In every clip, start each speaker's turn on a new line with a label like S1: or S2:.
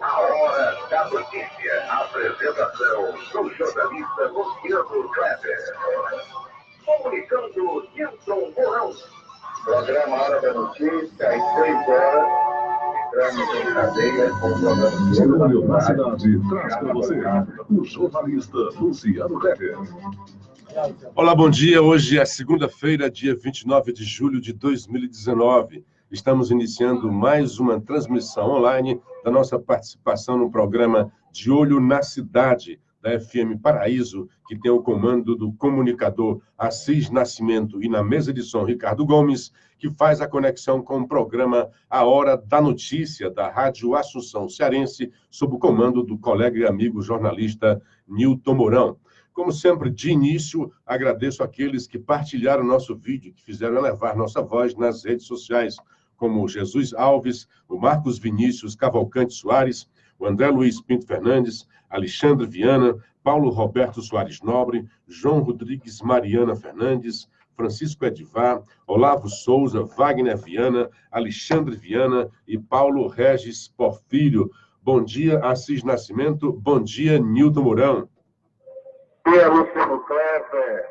S1: A Hora da Notícia. Apresentação do jornalista Luciano Kleber. Comunicando Nilson Mourão. Programa Hora da Notícia, às 6 horas. Entramos em cadeia com o programa
S2: Diário na Cidade traz para você o jornalista Luciano Kleber.
S3: Olá, bom dia. Hoje é segunda-feira, dia 29 de julho de 2019. Estamos iniciando mais uma transmissão online da nossa participação no programa De Olho na Cidade, da FM Paraíso, que tem o comando do comunicador Assis Nascimento e na mesa de som Ricardo Gomes, que faz a conexão com o programa A Hora da Notícia, da Rádio Assunção Cearense, sob o comando do colega e amigo jornalista Nilton Mourão. Como sempre, de início, agradeço àqueles que partilharam nosso vídeo, que fizeram elevar nossa voz nas redes sociais, como o Jesus Alves, o Marcos Vinícius Cavalcante Soares, o André Luiz Pinto Fernandes, Alexandre Viana, Paulo Roberto Soares Nobre, João Rodrigues Mariana Fernandes, Francisco Edivar, Olavo Souza, Wagner Viana, Alexandre Viana e Paulo Regis Porfírio. Bom dia, Assis Nascimento. Bom dia, Nilton Mourão.
S1: Bom dia, Luciano Kleber.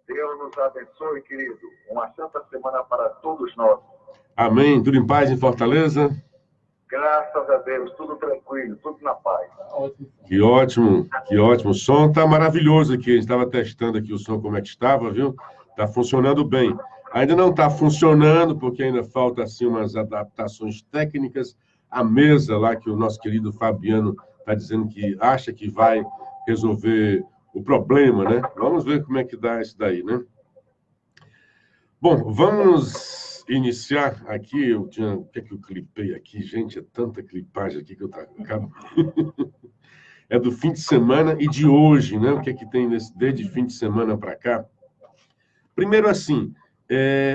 S1: Deus nos abençoe, querido. Uma santa semana para todos nós.
S3: Amém. Tudo em paz em Fortaleza?
S1: Graças a Deus, tudo tranquilo, tudo na paz.
S3: Que ótimo, que ótimo. O som está maravilhoso aqui. A gente estava testando aqui o som, como é que estava, viu? Está funcionando bem. Ainda não está funcionando, porque ainda falta assim, umas adaptações técnicas. A mesa lá, que o nosso querido Fabiano está dizendo que acha que vai resolver o problema, né? Vamos ver como é que dá isso daí, né? Bom, vamos iniciar aqui. O que é que eu clipei aqui? Gente, é tanta clipagem aqui que eu acabo... É do fim de semana e de hoje, né? O que é que tem desde fim de semana para cá? Primeiro, assim,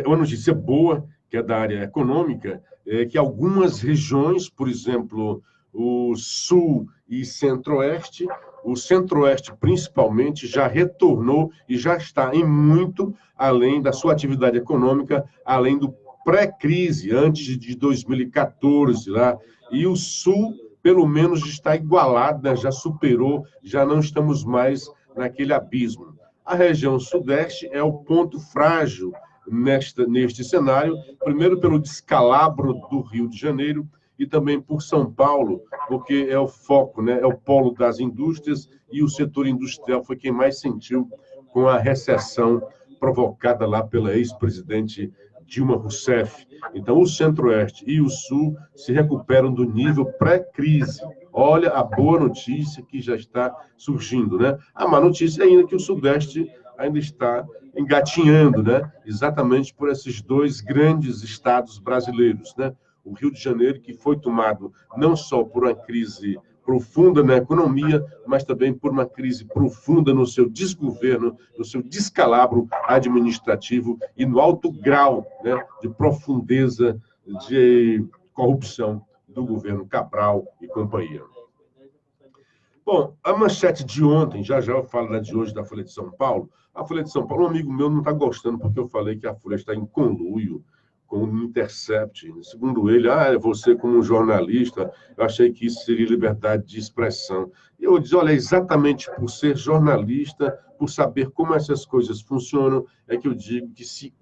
S3: uma notícia boa, que é da área econômica, é que algumas regiões, por exemplo, o Sul e Centro-Oeste, o Centro-Oeste principalmente, já retornou e já está em muito além da sua atividade econômica, além do pré-crise, antes de 2014, lá. E o Sul, pelo menos, está igualado, né? Já superou, já não estamos mais naquele abismo. A região Sudeste é o ponto frágil neste cenário, primeiro pelo descalabro do Rio de Janeiro e também por São Paulo, porque é o foco, né? É o polo das indústrias e o setor industrial foi quem mais sentiu com a recessão provocada lá pela ex-presidente Dilma Rousseff. Então, o Centro-Oeste e o Sul se recuperam do nível pré-crise. Olha a boa notícia que já está surgindo, né? A má notícia é ainda que o Sudeste ainda está engatinhando, né? Exatamente por esses dois grandes estados brasileiros, né? O Rio de Janeiro, que foi tomado não só por uma crise profunda na economia, mas também por uma crise profunda no seu desgoverno, no seu descalabro administrativo e no alto grau, né, de profundeza de corrupção do governo Cabral e companhia. Bom, a manchete de ontem, já eu falo da de hoje da Folha de São Paulo. A Folha de São Paulo, um amigo meu não está gostando porque eu falei que a Folha está em conluio com o Intercept. Segundo ele, você como jornalista, eu achei que isso seria liberdade de expressão. E eu disse, olha, exatamente por ser jornalista, por saber como essas coisas funcionam, é que eu digo que se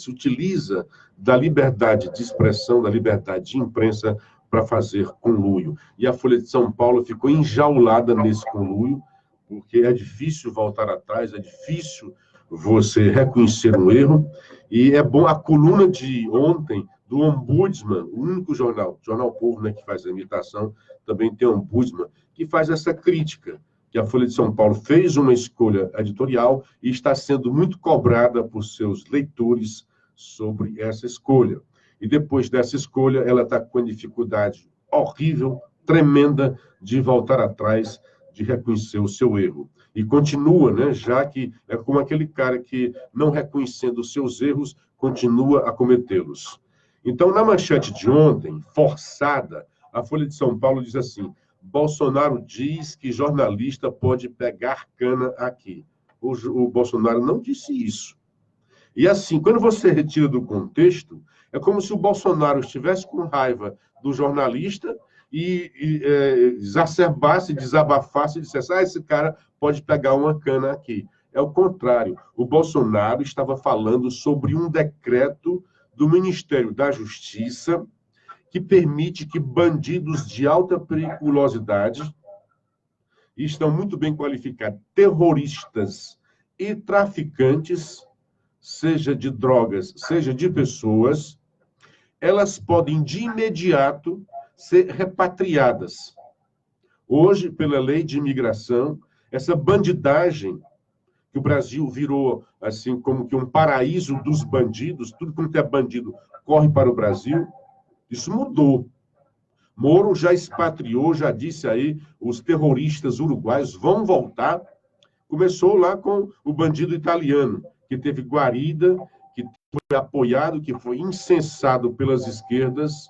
S3: utiliza da liberdade de expressão, da liberdade de imprensa para fazer conluio. E a Folha de São Paulo ficou enjaulada nesse conluio, porque é difícil voltar atrás, é difícil você reconhecer um erro, e é bom a coluna de ontem do Ombudsman, o único jornal Povo, né, que faz a imitação, também tem o Ombudsman, que faz essa crítica, que a Folha de São Paulo fez uma escolha editorial e está sendo muito cobrada por seus leitores sobre essa escolha. E depois dessa escolha, ela está com uma dificuldade horrível, tremenda, de voltar atrás, de reconhecer o seu erro. E continua, né, já que é como aquele cara que, não reconhecendo os seus erros, continua a cometê-los. Então, na manchete de ontem, forçada, a Folha de São Paulo diz assim: Bolsonaro diz que jornalista pode pegar cana aqui. O Bolsonaro não disse isso. E assim, quando você retira do contexto, é como se o Bolsonaro estivesse com raiva do jornalista exacerbasse, desabafasse e dissesse, esse cara pode pegar uma cana aqui. É o contrário. O Bolsonaro estava falando sobre um decreto do Ministério da Justiça que permite que bandidos de alta periculosidade, e estão muito bem qualificados, terroristas e traficantes, seja de drogas, seja de pessoas, elas podem de imediato ser repatriadas. Hoje, pela lei de imigração, essa bandidagem, que o Brasil virou assim como que um paraíso dos bandidos, tudo quanto é bandido corre para o Brasil, isso mudou. Moro já expatriou, já disse aí, os terroristas uruguaios vão voltar. Começou lá com o bandido italiano, que teve guarida, que foi apoiado, que foi incensado pelas esquerdas,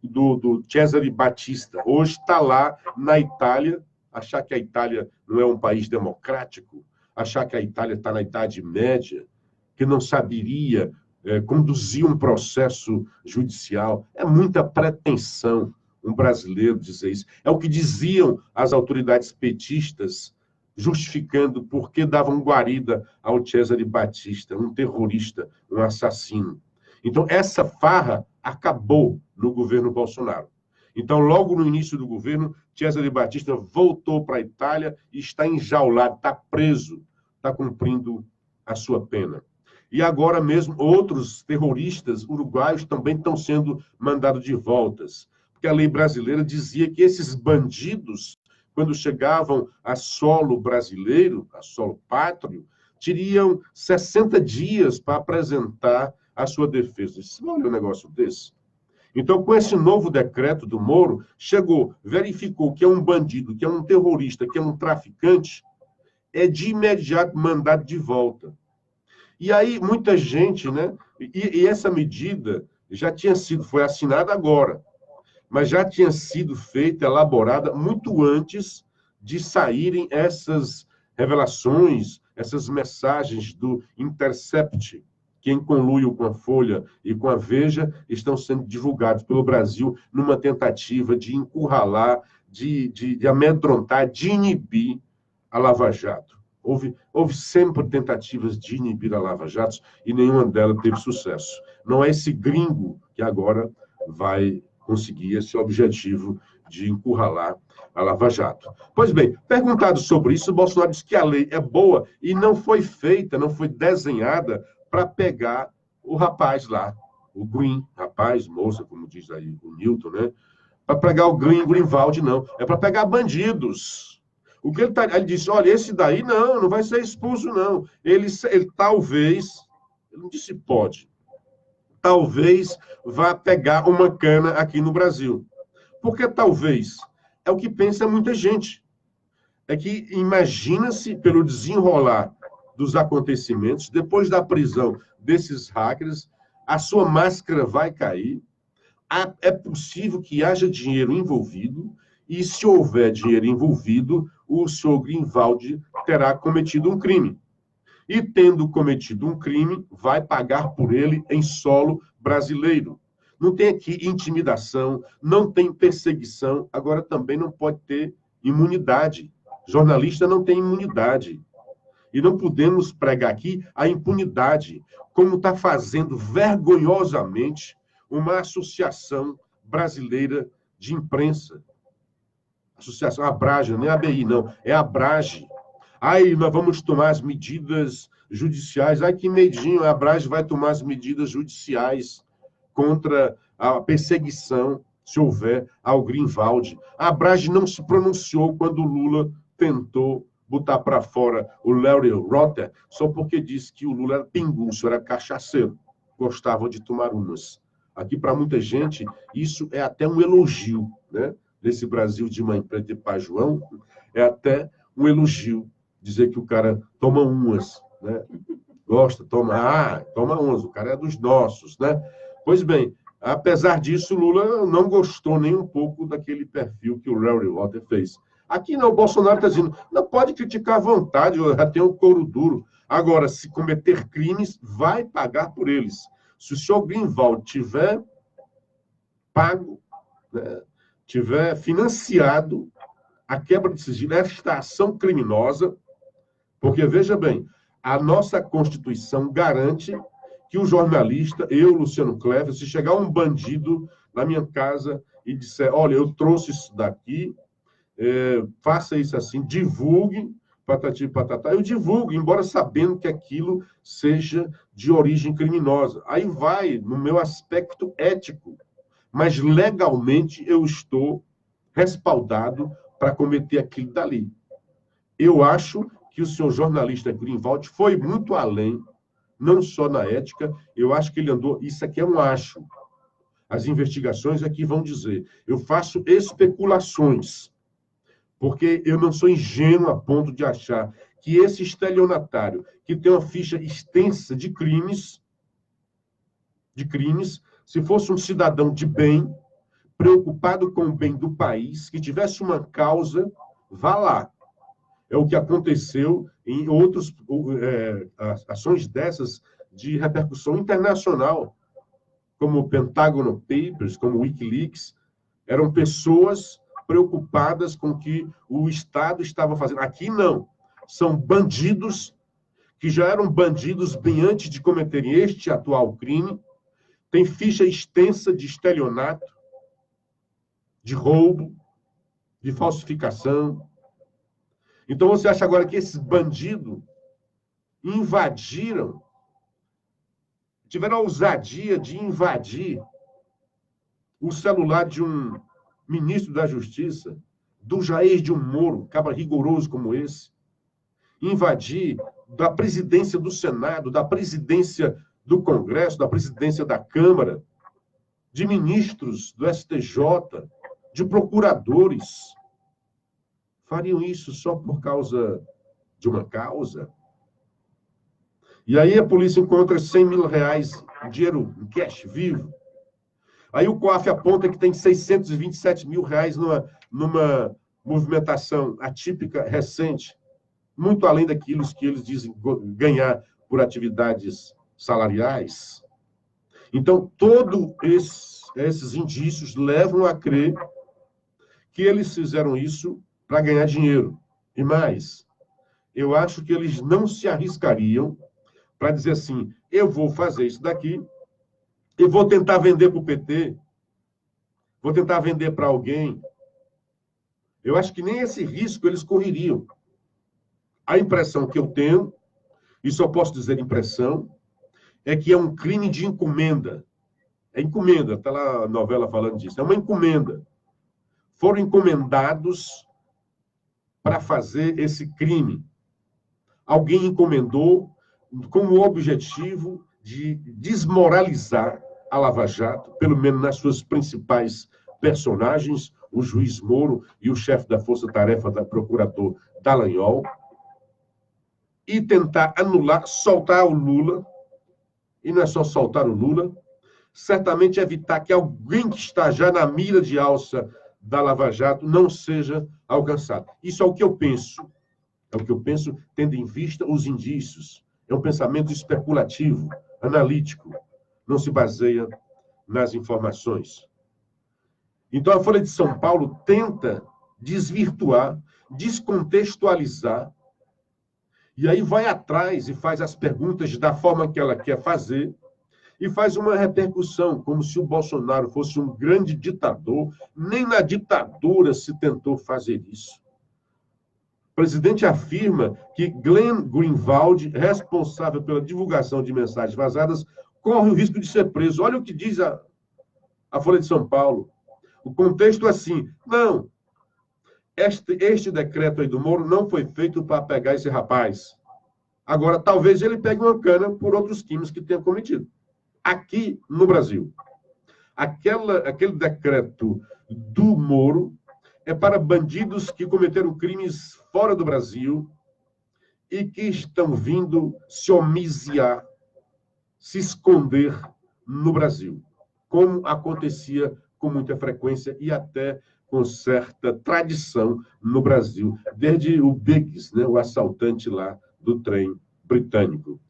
S3: do Cesare Batista. Hoje está lá na Itália. Achar que a Itália não é um país democrático, achar que a Itália está na Idade Média, que não saberia conduzir um processo judicial, é muita pretensão um brasileiro dizer isso. É o que diziam as autoridades petistas, justificando por que davam guarida ao Cesare Batista, um terrorista, um assassino. Então, essa farra acabou no governo Bolsonaro. Então, logo no início do governo, Cesare Batista voltou para a Itália e está enjaulado, está preso, está cumprindo a sua pena. E agora mesmo, outros terroristas uruguaios também estão sendo mandados de voltas, porque a lei brasileira dizia que esses bandidos, quando chegavam a solo brasileiro, a solo pátrio, teriam 60 dias para apresentar a sua defesa. Você olha um negócio desse? Então, com esse novo decreto do Moro, chegou, verificou que é um bandido, que é um terrorista, que é um traficante, é de imediato mandado de volta. E aí, muita gente, né? E essa medida já tinha sido, foi assinada agora, mas já tinha sido feita, elaborada muito antes de saírem essas revelações, essas mensagens do Intercept, que em conluio com a Folha e com a Veja estão sendo divulgados pelo Brasil numa tentativa de encurralar, de amedrontar, de inibir a Lava Jato. Houve sempre tentativas de inibir a Lava Jato e nenhuma delas teve sucesso. Não é esse gringo que agora vai conseguir esse objetivo de encurralar a Lava Jato. Pois bem, perguntado sobre isso, o Bolsonaro disse que a lei é boa e não foi feita, não foi desenhada para pegar o rapaz lá, o Green, rapaz, moça, como diz aí o Newton, né? Para pegar o Greenwald, não. É para pegar bandidos. O que ele disse, olha, esse daí não vai ser expulso, não. Ele talvez, ele não disse pode, talvez vá pegar uma cana aqui no Brasil. Porque talvez é o que pensa muita gente. É que imagina-se, pelo desenrolar dos acontecimentos, depois da prisão desses hackers, a sua máscara vai cair, é possível que haja dinheiro envolvido, e se houver dinheiro envolvido, o senhor Greenwald terá cometido um crime. E tendo cometido um crime, vai pagar por ele em solo brasileiro. Não tem aqui intimidação, não tem perseguição, agora também não pode ter imunidade. Jornalista não tem imunidade. E não podemos pregar aqui a impunidade, como está fazendo vergonhosamente uma associação brasileira de imprensa. Associação Abrage, não é a ABI, não, é a Abrage. Aí nós vamos tomar as medidas judiciais. Ai, que medinho, a Abrage vai tomar as medidas judiciais contra a perseguição, se houver, ao Greenwald. A Abrage não se pronunciou quando o Lula tentou botar para fora o Larry Rotter, só porque disse que o Lula era pinguço, era cachaceiro, gostava de tomar umas. Aqui, para muita gente, isso é até um elogio, né? Nesse Brasil de mãe preta e pai João, é até um elogio dizer que o cara toma umas, né? Gosta, toma umas, o cara é dos nossos, né? Pois bem, apesar disso, o Lula não gostou nem um pouco daquele perfil que o Larry Rotter fez. Aqui não, o Bolsonaro está dizendo, não pode criticar à vontade, eu já tenho um couro duro. Agora, se cometer crimes, vai pagar por eles. Se o senhor Greenwald tiver pago, né, tiver financiado a quebra de sigilo, esta ação criminosa, porque, veja bem, a nossa Constituição garante que o jornalista, eu, Luciano Cleves, se chegar um bandido na minha casa e disser, olha, eu trouxe isso daqui, faça isso assim, divulgue, patati patatá, eu divulgo, embora sabendo que aquilo seja de origem criminosa. Aí vai no meu aspecto ético, mas legalmente eu estou respaldado para cometer aquilo dali. Eu acho que o senhor jornalista Greenwald foi muito além, não só na ética, eu acho que ele andou... Isso aqui é um acho. As investigações aqui vão dizer. Eu faço especulações, porque eu não sou ingênuo a ponto de achar que esse estelionatário, que tem uma ficha extensa de crimes, se fosse um cidadão de bem, preocupado com o bem do país, que tivesse uma causa, vá lá. É o que aconteceu em outras ações dessas de repercussão internacional, como o Pentágono Papers, como o Wikileaks. Eram pessoas preocupadas com o que o Estado estava fazendo. Aqui não. São bandidos que já eram bandidos bem antes de cometerem este atual crime. Tem ficha extensa de estelionato, de roubo, de falsificação. Então, você acha agora que esses bandidos invadiram, tiveram a ousadia de invadir o celular de um ministro da Justiça, do Jair de um Moro, cabra rigoroso como esse, invadir da presidência do Senado, da presidência do Congresso, da presidência da Câmara, de ministros do STJ, de procuradores. Fariam isso só por causa de uma causa? E aí a polícia encontra 100 mil reais, dinheiro em cash, vivo. Aí o COAF aponta que tem 627 mil reais numa movimentação atípica recente, muito além daquilo que eles dizem ganhar por atividades salariais. Então, todos esses indícios levam a crer que eles fizeram isso para ganhar dinheiro. E mais, eu acho que eles não se arriscariam para dizer assim, eu vou fazer isso daqui, eu vou tentar vender para o PT, vou tentar vender para alguém. Eu acho que nem esse risco eles correriam. A impressão que eu tenho, e só posso dizer impressão, é que é um crime de encomenda. É encomenda, está lá a novela falando disso. É uma encomenda. Foram encomendados para fazer esse crime. Alguém encomendou com o objetivo de desmoralizar a Lava Jato, pelo menos nas suas principais personagens, o juiz Moro e o chefe da força-tarefa da procurador Dallagnol, e tentar anular, soltar o Lula, e não é só soltar o Lula, certamente evitar que alguém que está já na mira de alça da Lava Jato não seja alcançado. Isso é o que eu penso. É o que eu penso, tendo em vista os indícios. É um pensamento especulativo, analítico. Não se baseia nas informações. Então, a Folha de São Paulo tenta desvirtuar, descontextualizar, e aí vai atrás e faz as perguntas da forma que ela quer fazer, e faz uma repercussão, como se o Bolsonaro fosse um grande ditador. Nem na ditadura se tentou fazer isso. O presidente afirma que Glenn Greenwald, responsável pela divulgação de mensagens vazadas, corre o risco de ser preso. Olha o que diz a Folha de São Paulo. O contexto é assim, não, este decreto aí do Moro não foi feito para pegar esse rapaz. Agora, talvez ele pegue uma cana por outros crimes que tenha cometido. Aqui no Brasil. Aquele decreto do Moro é para bandidos que cometeram crimes fora do Brasil e que estão vindo se homiziar, se esconder no Brasil, como acontecia com muita frequência e até com certa tradição no Brasil, desde o Biggs, né, o assaltante lá do trem britânico.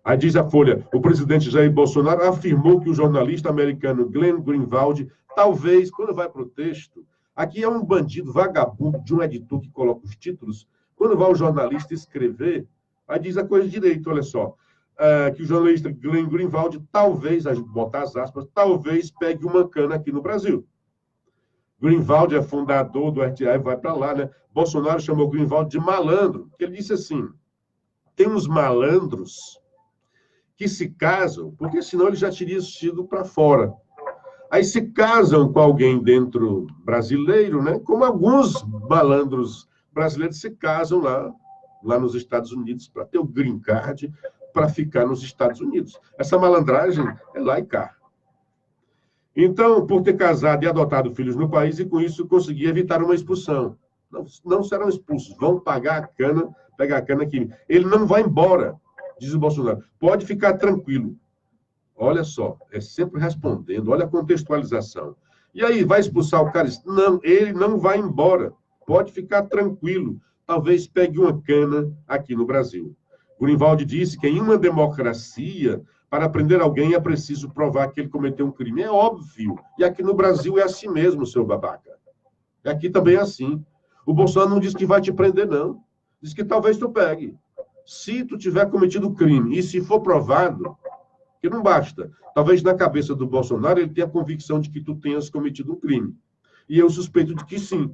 S3: Aí diz a Folha, o presidente Jair Bolsonaro afirmou que o jornalista americano Glenn Greenwald, talvez, quando vai para o texto, Aqui é um bandido vagabundo de um editor que coloca os títulos. Quando vai o jornalista escrever, aí diz a coisa direito, olha só. Que o jornalista Glenn Greenwald talvez, a gente botar as aspas, talvez pegue uma cana aqui no Brasil. Greenwald é fundador do RTI, vai para lá, né? Bolsonaro chamou Greenwald de malandro, porque ele disse assim, tem uns malandros que se casam, porque senão ele já teria sido para fora. Aí se casam com alguém dentro brasileiro, né? Como alguns malandros brasileiros se casam lá nos Estados Unidos para ter o green card, para ficar nos Estados Unidos. Essa malandragem é lá e cá. Então, por ter casado e adotado filhos no país, e com isso conseguir evitar uma expulsão. Não serão expulsos, vão pegar a cana aqui. Ele não vai embora, diz o Bolsonaro. Pode ficar tranquilo. Olha só, é sempre respondendo, olha a contextualização. E aí, vai expulsar o cara? Não, ele não vai embora. Pode ficar tranquilo. Talvez pegue uma cana aqui no Brasil. Greenwald disse que em uma democracia, para prender alguém é preciso provar que ele cometeu um crime. É óbvio. E aqui no Brasil é assim mesmo, seu babaca. E aqui também é assim. O Bolsonaro não diz que vai te prender, não. Diz que talvez tu pegue. Se tu tiver cometido o crime e se for provado, que não basta. Talvez na cabeça do Bolsonaro ele tenha a convicção de que tu tenhas cometido um crime. E eu suspeito de que sim.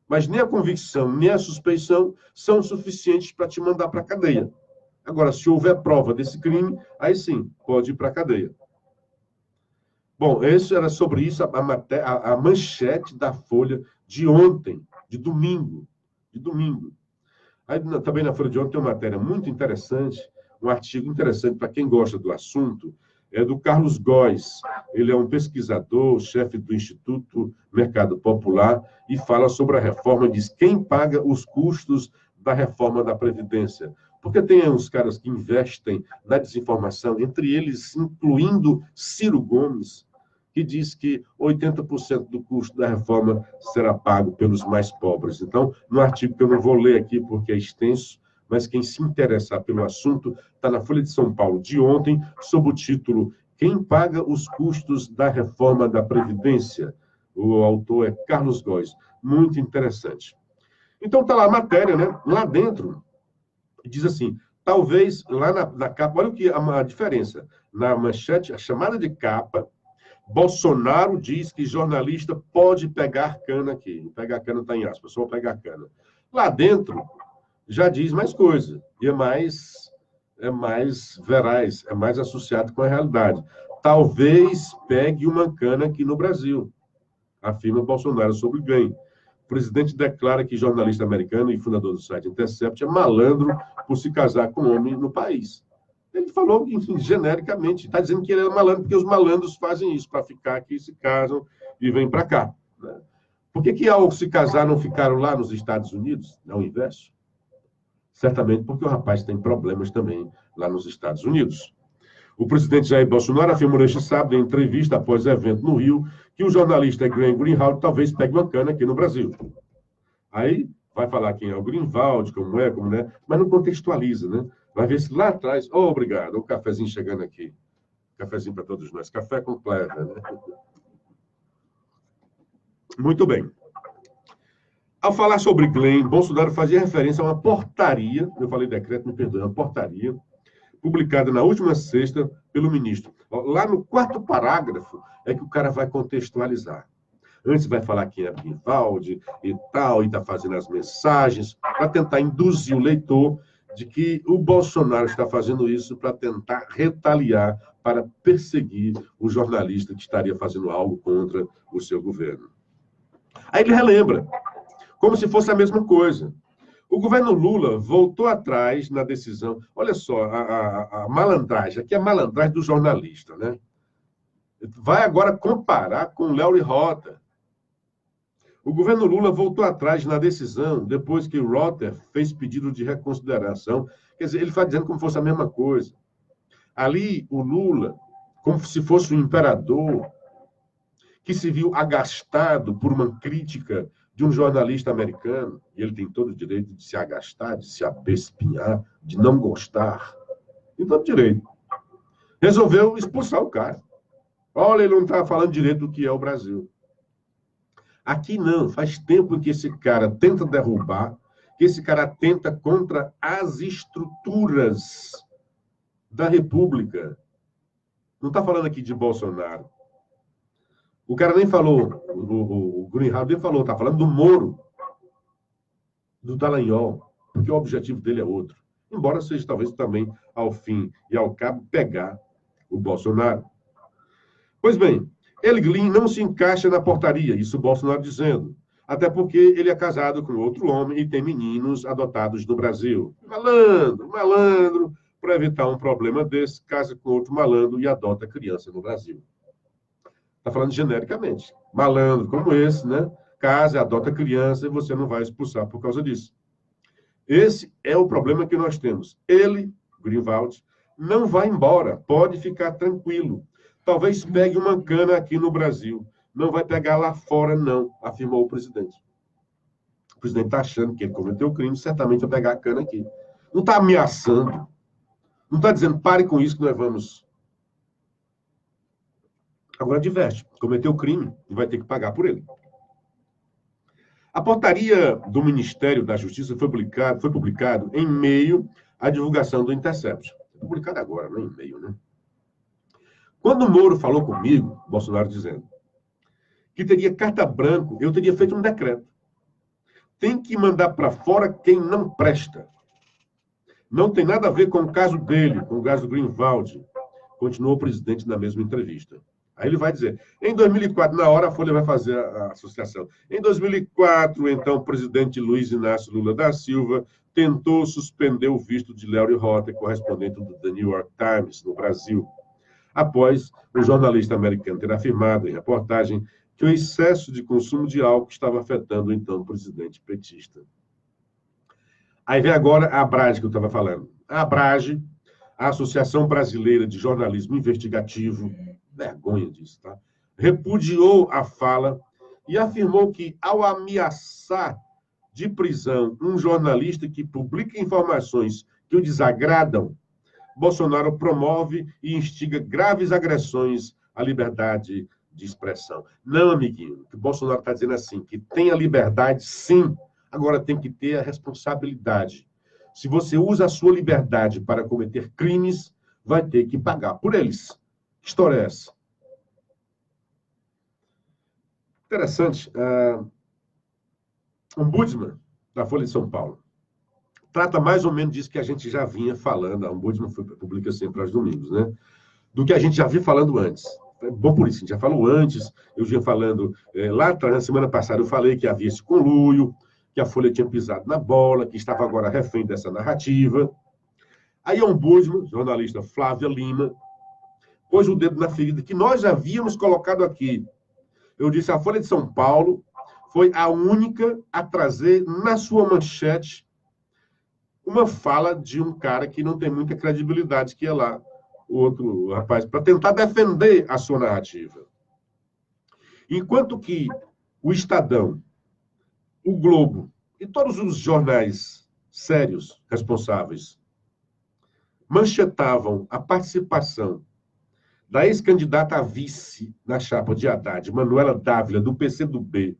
S3: Mas nem a convicção, nem a suspeição são suficientes para te mandar para a cadeia. Agora, se houver prova desse crime, aí sim, pode ir para a cadeia. Bom, isso era sobre isso a manchete da Folha de ontem, de domingo. Aí, também na Folha de ontem tem uma matéria muito interessante, um artigo interessante para quem gosta do assunto, é do Carlos Góes. Ele é um pesquisador, chefe do Instituto Mercado Popular, e fala sobre a reforma, diz quem paga os custos da reforma da Previdência. Porque tem uns caras que investem na desinformação, entre eles, incluindo Ciro Gomes, que diz que 80% do custo da reforma será pago pelos mais pobres. Então, no artigo que eu não vou ler aqui porque é extenso, mas quem se interessar pelo assunto, está na Folha de São Paulo de ontem, sob o título Quem paga os custos da reforma da Previdência? O autor é Carlos Góes. Muito interessante. Então, está lá a matéria, né? Lá dentro, diz assim, talvez lá na capa, olha o que a diferença. Na manchete, a chamada de capa, Bolsonaro diz que jornalista pode pegar cana aqui. Pegar cana está em aspas, só pegar cana. Lá dentro, já diz mais coisa, e é mais veraz, é mais associado com a realidade. Talvez pegue uma cana aqui no Brasil, afirma Bolsonaro sobre o ganho. O presidente declara que jornalista americano e fundador do site Intercept é malandro por se casar com um homem no país. Ele falou, enfim, genericamente, está dizendo que ele é malandro porque os malandros fazem isso, para ficar aqui, se casam e vêm para cá. Né? Por que ao se casar não ficaram lá nos Estados Unidos, ao inverso? Certamente porque o rapaz tem problemas também lá nos Estados Unidos. O presidente Jair Bolsonaro afirmou neste sábado, em entrevista após evento no Rio, que o jornalista Glenn Greenwald talvez pegue uma cana aqui no Brasil. Aí vai falar quem é o Greenwald, como né? Mas não contextualiza, né? Vai ver se lá atrás... Oh, obrigado, o cafezinho chegando aqui. Cafezinho para todos nós. Café com Clever, né? Muito bem. Ao falar sobre Glenn, Bolsonaro fazia referência a uma portaria, eu falei decreto, me perdoe, uma portaria, publicada na última sexta pelo ministro. Lá no 4º parágrafo é que o cara vai contextualizar. Antes vai falar quem é Greenwald e tal, e está fazendo as mensagens, para tentar induzir o leitor de que o Bolsonaro está fazendo isso para tentar retaliar, para perseguir o jornalista que estaria fazendo algo contra o seu governo. Aí ele relembra, como se fosse a mesma coisa. O governo Lula voltou atrás na decisão. Olha só, a malandragem, aqui é a malandragem do jornalista, né? Vai agora comparar com o Léo Rota. O governo Lula voltou atrás na decisão depois que o Rota fez pedido de reconsideração. Quer dizer, ele está dizendo como se fosse a mesma coisa. Ali, o Lula, como se fosse um imperador, que se viu agastado por uma crítica de um jornalista americano, e ele tem todo o direito de se agastar, de se abespinhar, de não gostar. Tem todo o direito. Resolveu expulsar o cara. Olha, ele não está falando direito do que é o Brasil. Aqui não, faz tempo que esse cara tenta derrubar, que esse cara atenta contra as estruturas da República. Não está falando aqui de Bolsonaro. O cara nem falou, o Greenhalgh nem falou, está falando do Moro, do Dallagnol, porque o objetivo dele é outro. Embora seja talvez também, ao fim e ao cabo, pegar o Bolsonaro. Pois bem, Glyn não se encaixa na portaria, isso o Bolsonaro dizendo. Até porque ele é casado com outro homem e tem meninos adotados no Brasil. Malandro, para evitar um problema desse, casa com outro malandro e adota criança no Brasil. Está falando genericamente. Malandro como esse, né? Casa, adota criança e você não vai expulsar por causa disso. Esse é o problema que nós temos. Ele, Greenwald, não vai embora. Pode ficar tranquilo. Talvez pegue uma cana aqui no Brasil. Não vai pegar lá fora, não, afirmou o presidente. O presidente está achando que ele cometeu o crime, certamente vai pegar a cana aqui. Não está ameaçando. Não está dizendo, pare com isso que nós vamos. Agora diverte. Cometeu o crime e vai ter que pagar por ele. A portaria do Ministério da Justiça foi publicado em meio à divulgação do Intercept. Foi publicado agora, não em meio, né? Quando o Moro falou comigo, Bolsonaro dizendo, que teria carta branca, eu teria feito um decreto. Tem que mandar para fora quem não presta. Não tem nada a ver com o caso dele, com o caso do Greenwald, continuou o presidente na mesma entrevista. Aí ele vai dizer, em 2004, na hora a Folha vai fazer a associação. Em 2004, então, o presidente Luiz Inácio Lula da Silva tentou suspender o visto de Larry Rotter, correspondente do The New York Times, no Brasil, após o jornalista americano ter afirmado em reportagem que o excesso de consumo de álcool estava afetando, então, o presidente petista. Aí vem agora a Abrage que eu estava falando. A Abrage, a Associação Brasileira de Jornalismo Investigativo, vergonha disso, tá? Repudiou a fala e afirmou que, ao ameaçar de prisão um jornalista que publica informações que o desagradam, Bolsonaro promove e instiga graves agressões à liberdade de expressão. Não, amiguinho, o que o Bolsonaro está dizendo assim, que tem a liberdade, sim, agora tem que ter a responsabilidade. Se você usa a sua liberdade para cometer crimes, vai ter que pagar por eles. Que história é essa? Interessante. Ombudsman da Folha de São Paulo trata mais ou menos disso que a gente já vinha falando. A Ombudsman publica sempre aos domingos, né? Do que a gente já vinha falando antes. É bom por isso, a gente já falou antes. Eu vinha falando lá atrás, na semana passada, eu falei que havia esse conluio, que a Folha tinha pisado na bola, que estava agora refém dessa narrativa. Aí a Ombudsman, jornalista Flávia Lima, pôs o dedo na ferida que nós havíamos colocado aqui. Eu disse, a Folha de São Paulo foi a única a trazer na sua manchete uma fala de um cara que não tem muita credibilidade, que é lá o outro rapaz, para tentar defender a sua narrativa. Enquanto que o Estadão, o Globo e todos os jornais sérios, responsáveis, manchetavam a participação da ex-candidata a vice na chapa de Haddad, Manuela Dávila, do PCdoB,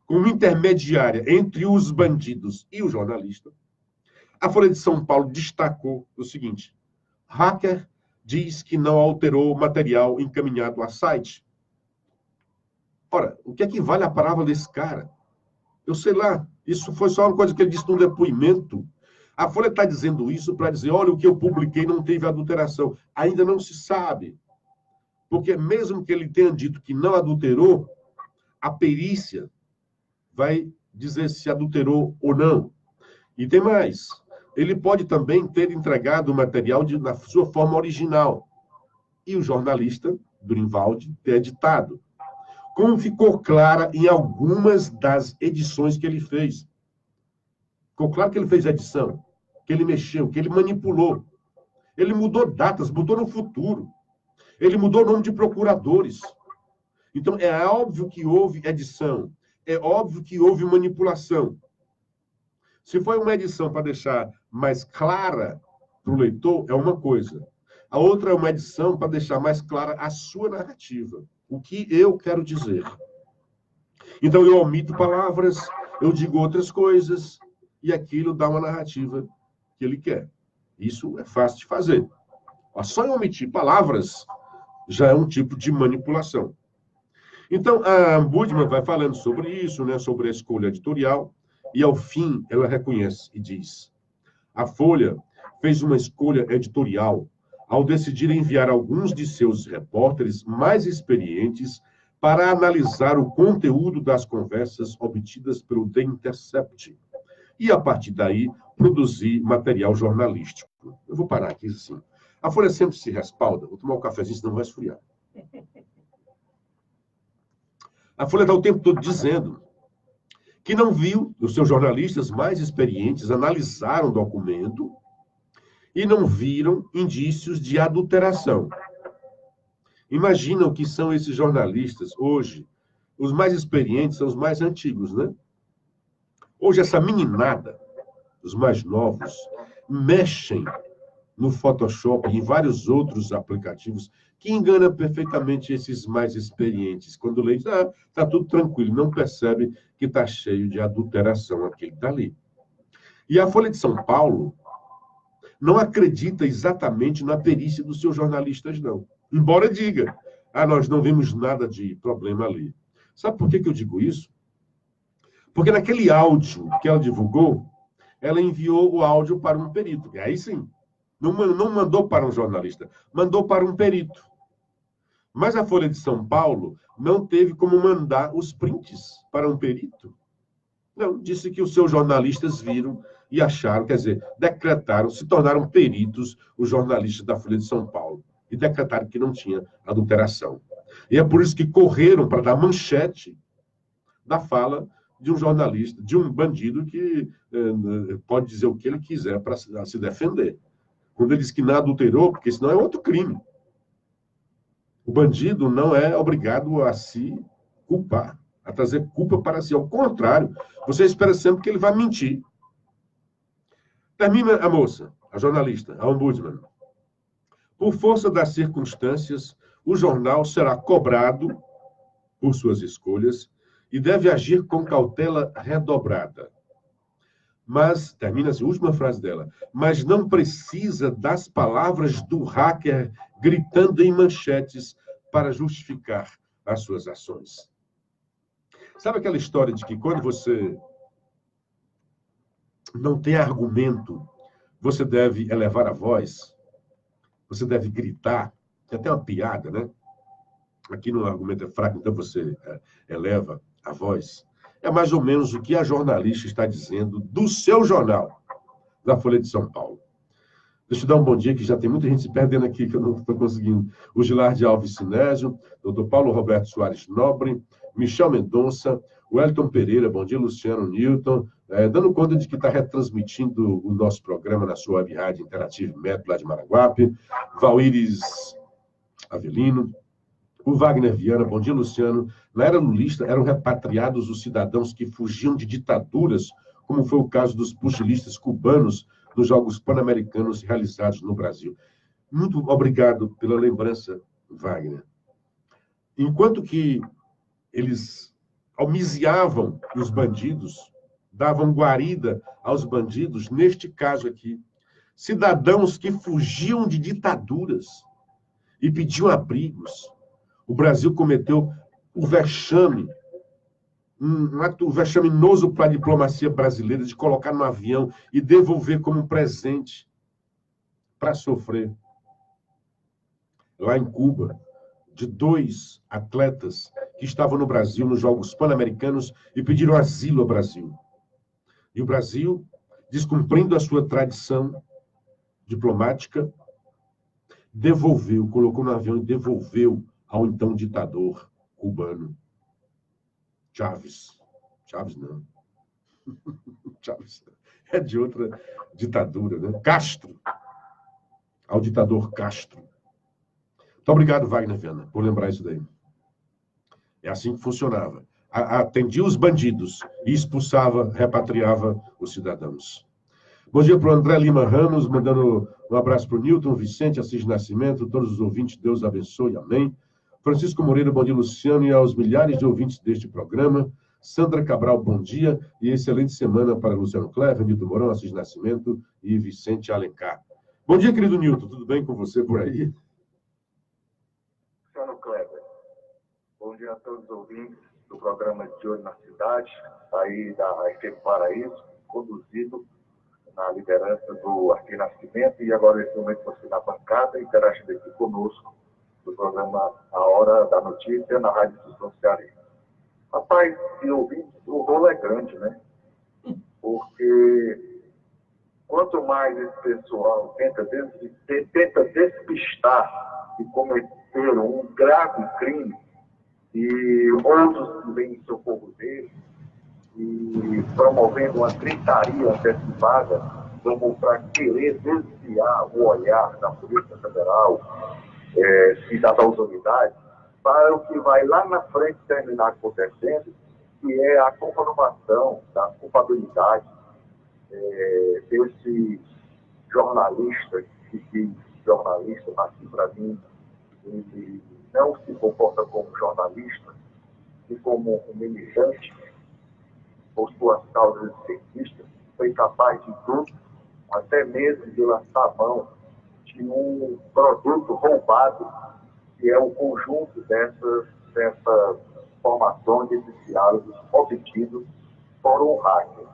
S3: como intermediária entre os bandidos e o jornalista, a Folha de São Paulo destacou o seguinte: hacker diz que não alterou material encaminhado a site. Ora, o que é que vale a palavra desse cara? Eu sei lá, isso foi só uma coisa que ele disse num depoimento. A Folha está dizendo isso para dizer, olha, o que eu publiquei não teve adulteração. Ainda não se sabe. Porque mesmo que ele tenha dito que não adulterou, a perícia vai dizer se adulterou ou não. E tem mais. Ele pode também ter entregado o material na sua forma original. E o jornalista, Greenwald, ter editado. Como ficou clara em algumas das edições que ele fez. Ficou claro que ele fez edição, que ele mexeu, que ele manipulou. Ele mudou datas, mudou no futuro. Ele mudou o nome de procuradores. Então, é óbvio que houve edição. É óbvio que houve manipulação. Se foi uma edição para deixar mais clara para o leitor, é uma coisa. A outra é uma edição para deixar mais clara a sua narrativa. O que eu quero dizer? Então eu omito palavras, eu digo outras coisas, e aquilo dá uma narrativa que ele quer. Isso é fácil de fazer. Só em omitir palavras já é um tipo de manipulação. Então, a Budman vai falando sobre isso, né, sobre a escolha editorial, e ao fim ela reconhece e diz: a Folha fez uma escolha editorial ao decidir enviar alguns de seus repórteres mais experientes para analisar o conteúdo das conversas obtidas pelo The Intercept e, a partir daí, produzir material jornalístico. Eu vou parar aqui assim. A Folha sempre se respalda. Vou tomar um cafezinho, senão vai esfriar. A Folha está o tempo todo dizendo que não viu, os seus jornalistas mais experientes analisaram o documento e não viram indícios de adulteração. Imagina o que são esses jornalistas hoje. Os mais experientes são os mais antigos, né? Hoje, essa meninada, os mais novos, mexem no Photoshop e em vários outros aplicativos que enganam perfeitamente esses mais experientes. Quando lê, está tudo tranquilo, não percebe que está cheio de adulteração aquele dali. E a Folha de São Paulo não acredita exatamente na perícia dos seus jornalistas, não. Embora diga, nós não vimos nada de problema ali. Sabe por que eu digo isso? Porque naquele áudio que ela divulgou, ela enviou o áudio para um perito. E aí sim, não mandou para um jornalista, mandou para um perito. Mas a Folha de São Paulo não teve como mandar os prints para um perito. Não, disse que os seus jornalistas viram e acharam, quer dizer, decretaram, se tornaram peritos os jornalistas da Folha de São Paulo e decretaram que não tinha adulteração. E é por isso que correram para dar manchete da fala de um jornalista, de um bandido que pode dizer o que ele quiser para se defender. Quando ele diz que não adulterou, porque senão é outro crime. O bandido não é obrigado a se culpar, a trazer culpa para si. Ao contrário, você espera sempre que ele vai mentir. Termina a moça, a jornalista, a ombudsman. Por força das circunstâncias, o jornal será cobrado por suas escolhas e deve agir com cautela redobrada. Mas, termina-se a última frase dela, mas não precisa das palavras do hacker gritando em manchetes para justificar as suas ações. Sabe aquela história de que quando você não tem argumento, você deve elevar a voz, você deve gritar, tem até uma piada, né? Aqui no argumento é fraco, então você eleva a voz. É mais ou menos o que a jornalista está dizendo do seu jornal, da Folha de São Paulo. Deixa eu dar um bom dia, que já tem muita gente se perdendo aqui, que eu não estou conseguindo. O Gilardi Alves Sinésio, doutor Paulo Roberto Soares Nobre, Michel Mendonça, Wellington Pereira, bom dia, Luciano Newton, dando conta de que está retransmitindo o nosso programa na sua web rádio Interative Método, lá de Maraguape, Valíris Avelino, o Wagner Viana, bom dia, Luciano. Na era lulista, eram repatriados os cidadãos que fugiam de ditaduras, como foi o caso dos pugilistas cubanos nos Jogos Pan-Americanos realizados no Brasil. Muito obrigado pela lembrança, Wagner. Enquanto que eles almiziavam os bandidos, davam guarida aos bandidos, neste caso aqui, cidadãos que fugiam de ditaduras e pediam abrigos. O Brasil cometeu o vexame, um ato vexaminoso para a diplomacia brasileira de colocar no avião e devolver como um presente para sofrer. Lá em Cuba, de 2 atletas que estavam no Brasil nos Jogos Pan-Americanos e pediram asilo ao Brasil. E o Brasil, descumprindo a sua tradição diplomática, devolveu, colocou no avião e devolveu ao então ditador cubano, Chávez. Chávez não. Chávez é de outra ditadura, né? Castro. Ao ditador Castro. Muito obrigado, Wagner Viana, por lembrar isso daí. É assim que funcionava. Atendia os bandidos e expulsava, repatriava os cidadãos. Bom dia para o André Lima Ramos, mandando um abraço para o Newton, Vicente, Assis Nascimento, todos os ouvintes, Deus abençoe, amém. Francisco Moreira, bom dia, Luciano, e aos milhares de ouvintes deste programa. Sandra Cabral, bom dia e excelente semana para Luciano Clever, Nilton Mourão, Assis Nascimento e Vicente Alencar. Bom dia, querido Nilton, tudo bem com você por aí?
S1: Luciano Clever, bom dia a todos os ouvintes do programa De Olho na Cidade, aí da FM Paraíso, conduzido na liderança do Assis Nascimento e agora nesse momento você na bancada, interagindo aqui conosco do programa A Hora da Notícia na Rádio Instituição Cearense. Rapaz, e ouvintes, o rolo é grande, né? Porque quanto mais esse pessoal tenta despistar e cometer um grave crime e outros que vêm em socorro dele e promovendo uma gritaria antecipada como para querer desviar o olhar da Polícia Federal e das autoridades para o que vai lá na frente terminar acontecendo, que é a comprovação da culpabilidade desse jornalista, que jornalista, aqui para mim, ele não se comporta como jornalista e como um militante por suas causas cientistas, foi capaz de tudo, até mesmo de lançar a mão de um produto roubado, que é o conjunto dessas informações, desses diálogos obtidos por um hacker.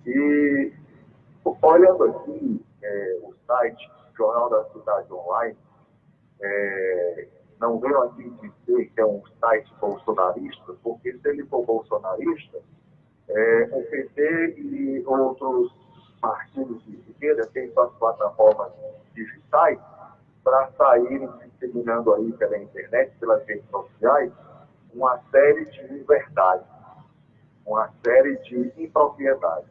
S1: E, olhando aqui o site Jornal da Cidade Online, não venho aqui dizer que é um site bolsonarista, porque se ele for bolsonarista, o PT e outros partidos de esquerda têm suas plataformas digitais para saírem disseminando aí pela internet, pelas redes sociais, uma série de inverdades, uma série de impropriedades.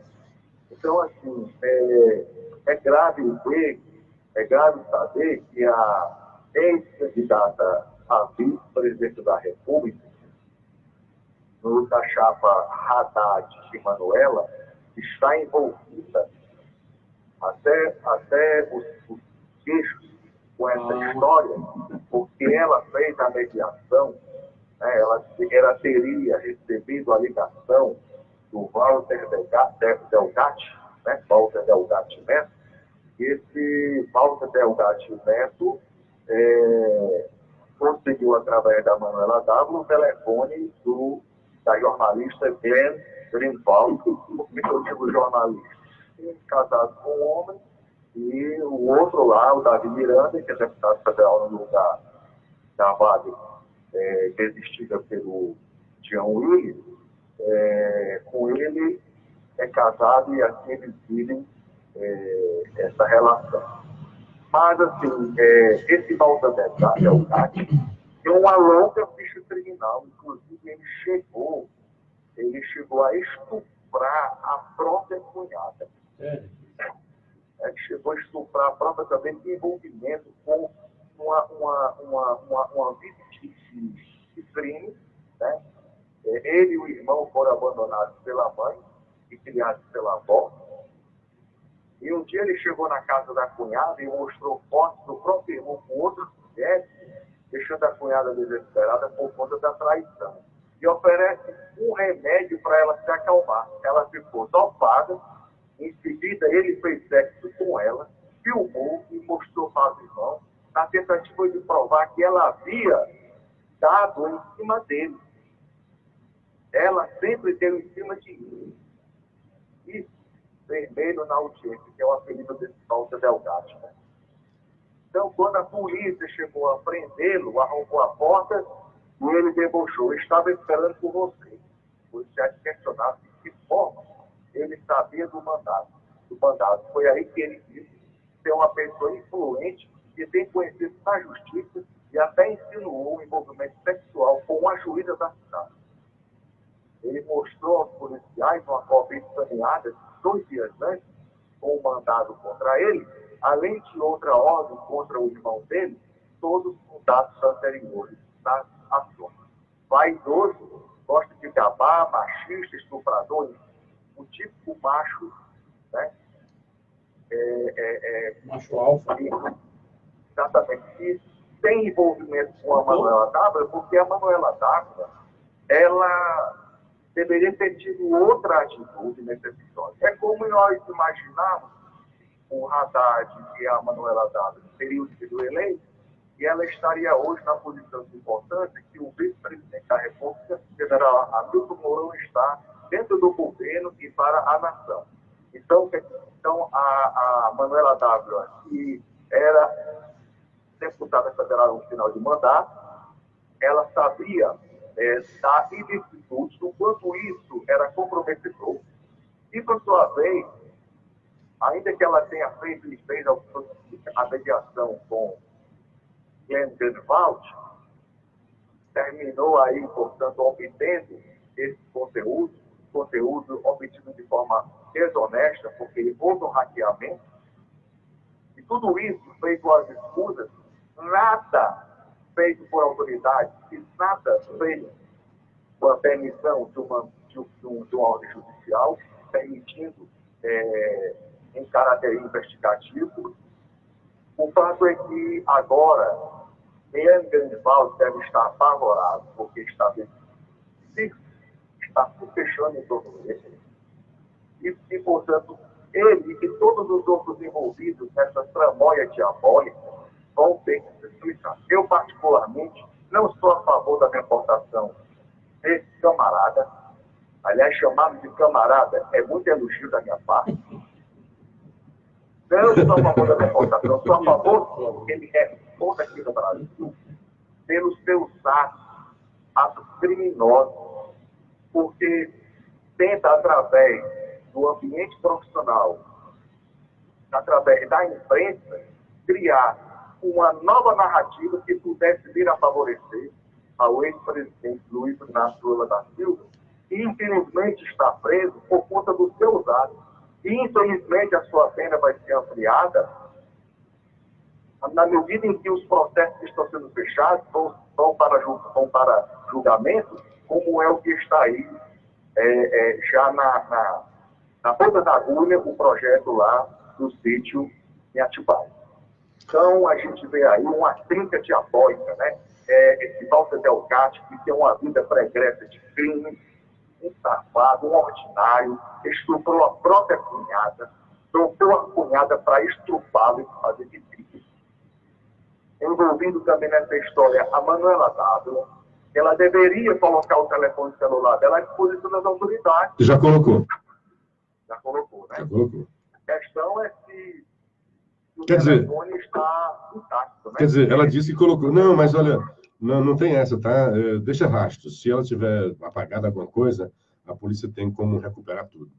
S1: Então, assim, é grave ver, é grave saber que a ex-candidata a vice-presidente da República, da chapa Haddad e Manuela, está envolvida até os queixos com essa história, porque ela fez a mediação, né, ela teria recebido a ligação do Walter Delgatti, né, Walter Delgatti Neto, e esse Walter Delgatti Neto conseguiu, através da Manuela W, o telefone da jornalista Glenn Greenwald, porque eu digo jornalista, casado com um homem, e o outro lá, o Davi Miranda, que é deputado federal no lugar da vaga desistida pelo Jean Willis, com ele é casado e assim eles vivem essa relação. Mas, assim, esse Walter Delgatti tem uma longa ficha criminal, inclusive ele chegou a estuprar a própria cunhada. Ele chegou a estuprar a própria também, em envolvimento com uma vítima de crime, né? Ele e o irmão foram abandonados pela mãe e criados pela avó. E um dia ele chegou na casa da cunhada e mostrou fotos do próprio irmão com outras mulheres, deixando a cunhada desesperada por conta da traição. E oferece um remédio para ela se acalmar. Ela ficou dopada. Em seguida, ele fez sexo com ela, filmou e mostrou para o irmão, na tentativa de provar que ela havia dado em cima dele. Ela sempre deu em cima de mim. Isso, vermelho na audiência, que é o apelido desse Walter Delgatti. Né? Então, quando a polícia chegou a prendê-lo, arrombou a porta e ele debochou. Eu estava esperando por você. O policiais questionaram de que forma ele sabia do mandato. Foi aí que ele disse ser uma pessoa influente que tem conhecido na justiça e até insinuou um envolvimento sexual com uma juíza da cidade. Ele mostrou aos policiais uma cópia escaneada 2 dias antes, com um mandado contra ele, além de outra ordem contra o irmão dele, todos com dados anteriores das ações. Vaidoso, gosta de gabar, machista, estuprador, o típico macho, né?
S4: Macho alfa.
S1: Exatamente. E tem envolvimento com a Manuela W, porque a Manuela W, ela deveria ter tido outra atitude nesse episódio. É como nós imaginamos o Haddad e a Manuela Dávila teriam sido eleitos, e ela estaria hoje na posição de importância que o vice-presidente da República, general Hamilton Mourão, está dentro do governo e para a nação. Então a Manuela Dávila, que era deputada federal no final de mandato, ela sabia da ilicitude, do quanto isso era comprometedor, e, por sua vez, ainda que ela tenha feito e fez a mediação com Glenn Greenwald, terminou aí, portanto, obtendo esse conteúdo obtido de forma desonesta, porque houve um hackeamento, e tudo isso feito com as escusas, nada feito por autoridade, e nada feito com a permissão de uma ordem judicial, permitindo em caráter investigativo. O fato é que agora Glenn Greenwald deve estar apavorado, porque está se fechando em torno dele. E, portanto, ele e todos os outros envolvidos nessa tramóia diabólica vão ter que se explicar. Eu, particularmente, não sou a favor da deportação desse camarada. Aliás, chamado de camarada é muito elogio da minha parte. Não sou a favor da deportação, sou a favor que ele responda aqui no Brasil pelos seus atos criminosos, porque tenta, através do ambiente profissional, através da imprensa, criar uma nova narrativa que pudesse vir a favorecer ao ex-presidente Luiz Inácio Lula da Silva, que infelizmente está preso por conta dos seus atos. E infelizmente a sua pena vai ser ampliada na medida em que os processos que estão sendo fechados vão para julgamento, como é o que está aí já na ponta da agulha, o projeto lá do sítio em Atibaia. Então, a gente vê aí uma trinca diabólica, né? Esse Walter Delgatti, que tem uma vida pregressa de crime, um safado, um ordinário, estuprou a própria cunhada, trocou a cunhada para estrupá-lo e fazer de crime. Envolvindo também nessa história a Manuela Dávila, ela deveria colocar o telefone celular dela à disposição das autoridades.
S3: Já colocou.
S1: Já colocou, né?
S3: Já colocou.
S1: A questão é se o
S3: Quer dizer,
S1: telefone está intacto, né?
S3: Quer dizer, ela disse que colocou. Não, mas olha, não tem essa, tá? Deixa rastros. Se ela tiver apagado alguma coisa, a polícia tem como recuperar tudo.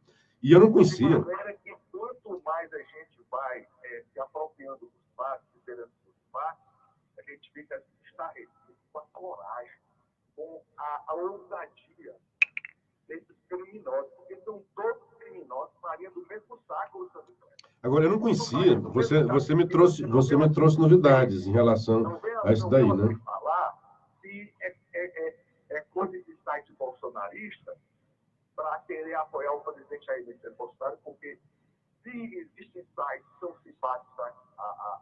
S3: E eu não conhecia.
S1: De maneira que quanto mais a gente vai se apropriando dos fatos, esperando dos fatos, a gente fica estarrecido com a coragem, com a ousadia desses criminosos, porque são todos criminosos, farinha do mesmo saco,
S3: Agora, eu não conhecia. Você me trouxe novidades em relação a isso daí, né?
S1: Falar se é coisa de site bolsonarista para querer apoiar o presidente Jair Bolsonaro, porque se existem sites que são simpáticos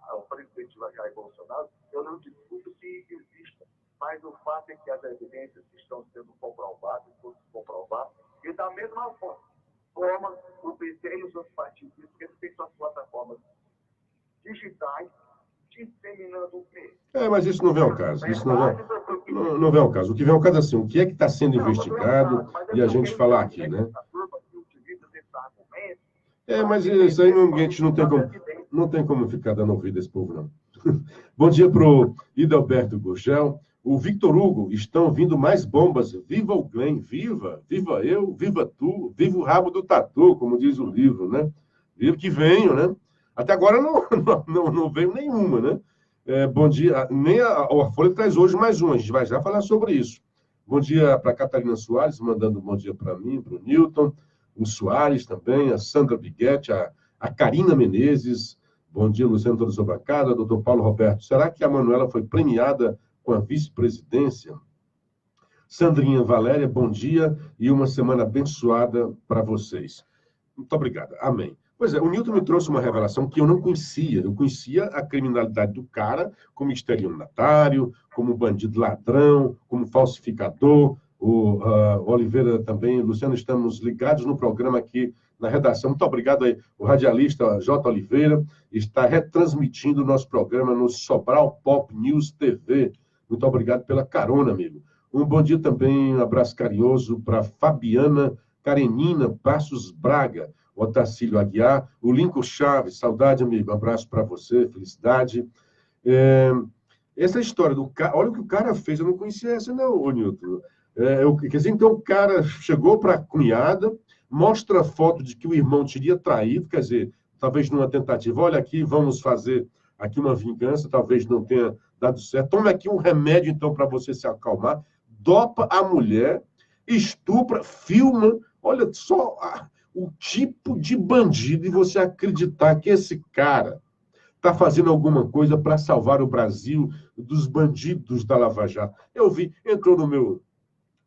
S1: ao presidente Jair Bolsonaro, eu não discuto que exista, mas o fato é que as evidências estão sendo comprovadas, e da mesma forma, o PT e os outros partidos, eles têm suas plataformas digitais, disseminando o quê?
S3: Mas isso não vem ao caso. Isso não vem ao caso. O que vem ao caso é assim, o que é que está sendo investigado e a gente falar aqui, né? Mas isso aí a gente não tem como ficar dando ouvido a esse povo, não. Bom dia para o Idalberto Gurgel. O Victor Hugo, estão vindo mais bombas. Viva o Glenn, viva eu, viva tu, viva o rabo do tatu, como diz o livro, né? Viva que venho, né? Até agora não veio nenhuma, né? Bom dia. Nem a Folha traz hoje mais uma, a gente vai já falar sobre isso. Bom dia para a Catarina Soares, mandando bom dia para mim, para o Newton, o Soares também, a Sandra Biguetti, a Karina Menezes. Bom dia, Luciano Toda sua bancada, doutor Paulo Roberto. Será que a Manuela foi premiada com a vice-presidência? Sandrinha Valéria, bom dia e uma semana abençoada para vocês. Muito obrigado. Amém. Pois é, o Newton me trouxe uma revelação que eu não conhecia. Eu conhecia a criminalidade do cara como estelionatário, como bandido ladrão, como falsificador, o Oliveira também. Luciano, estamos ligados no programa aqui na redação. Muito obrigado aí. O radialista J. Oliveira está retransmitindo o nosso programa no Sobral Pop News TV. Muito obrigado pela carona, amigo. Um bom dia também, um abraço carinhoso para Fabiana Karenina Passos Braga, o Otacílio Aguiar, o Lincoln Chaves, saudade, amigo, um abraço para você, felicidade. Essa história do cara, olha o que o cara fez, eu não conhecia essa não, Nilton. Quer dizer, então o cara chegou para a cunhada, mostra a foto de que o irmão teria traído, quer dizer, talvez numa tentativa, olha aqui, vamos fazer aqui uma vingança, talvez não tenha dado certo, tome aqui um remédio então para você se acalmar, dopa a mulher, estupra, filma, olha só o tipo de bandido e você acreditar que esse cara está fazendo alguma coisa para salvar o Brasil dos bandidos da Lava Jato. Eu vi, entrou no meu...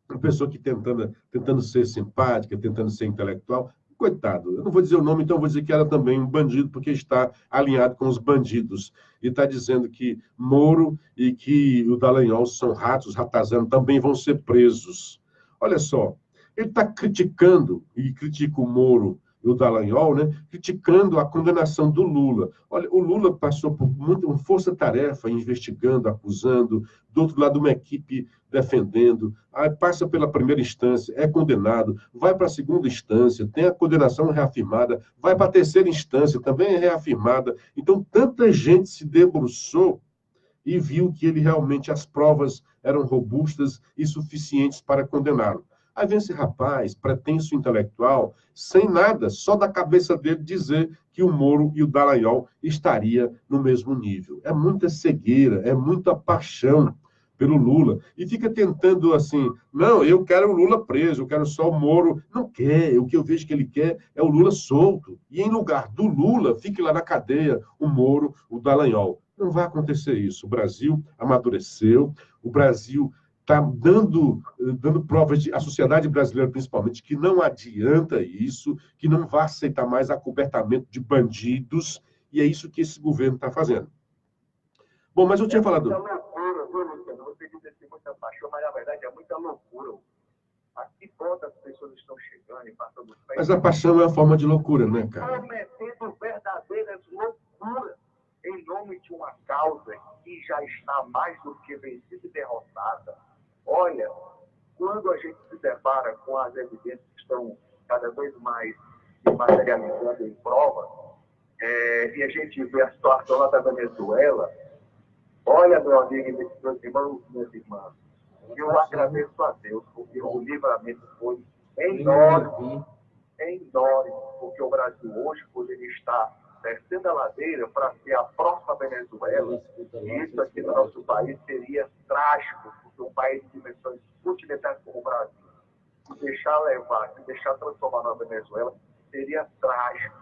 S3: Uma pessoa que tentando ser simpática, tentando ser intelectual. Coitado, eu não vou dizer o nome, então eu vou dizer que era também um bandido, porque está alinhado com os bandidos. E está dizendo que Moro e que o Dallagnol são ratos, ratazana, também vão ser presos. Olha só, ele está criticando, e critica o Moro e o Dallagnol, né, criticando a condenação do Lula. Olha, o Lula passou por uma força-tarefa investigando, acusando, do outro lado uma equipe defendendo, aí passa pela primeira instância, é condenado, vai para a segunda instância, tem a condenação reafirmada, vai para a terceira instância, também é reafirmada. Então, tanta gente se debruçou e viu que ele realmente, as provas eram robustas e suficientes para condená-lo. Aí vem esse rapaz, pretenso intelectual, sem nada, só da cabeça dele dizer que o Moro e o Dallagnol estaria no mesmo nível. É muita cegueira, é muita paixão pelo Lula. E fica tentando assim, não, eu quero o Lula preso, eu quero só o Moro. Não quer, o que eu vejo que ele quer é o Lula solto. E em lugar do Lula, fique lá na cadeia o Moro, o Dallagnol. Não vai acontecer isso. O Brasil amadureceu, o Brasil está dando provas, a sociedade brasileira principalmente, que não adianta isso, que não vai aceitar mais acobertamento de bandidos, e é isso que esse governo está fazendo. Bom, mas eu tinha falado...
S1: É muita loucura, viu, Luciano? Você disse assim, muita paixão, mas na verdade é muita loucura. A que ponto as pessoas estão chegando e passando...
S3: Mas a paixão é uma forma de loucura, né, cara?
S1: Cometendo verdadeiras loucuras em nome de uma causa que já está mais do que vencida e derrotada. Olha, quando a gente se depara com as evidências que estão cada vez mais se materializando em prova, e a gente vê a situação lá da Venezuela, olha, meu amigo, meus irmãos e minhas irmãs, eu agradeço a Deus, porque o livramento foi enorme, porque o Brasil hoje poderia estar descendo a ladeira para ser a próxima Venezuela, e isso aqui no nosso país seria trágico, porque um país de dimensões continentais como o Brasil, se deixar levar, se deixar transformar na Venezuela, seria trágico.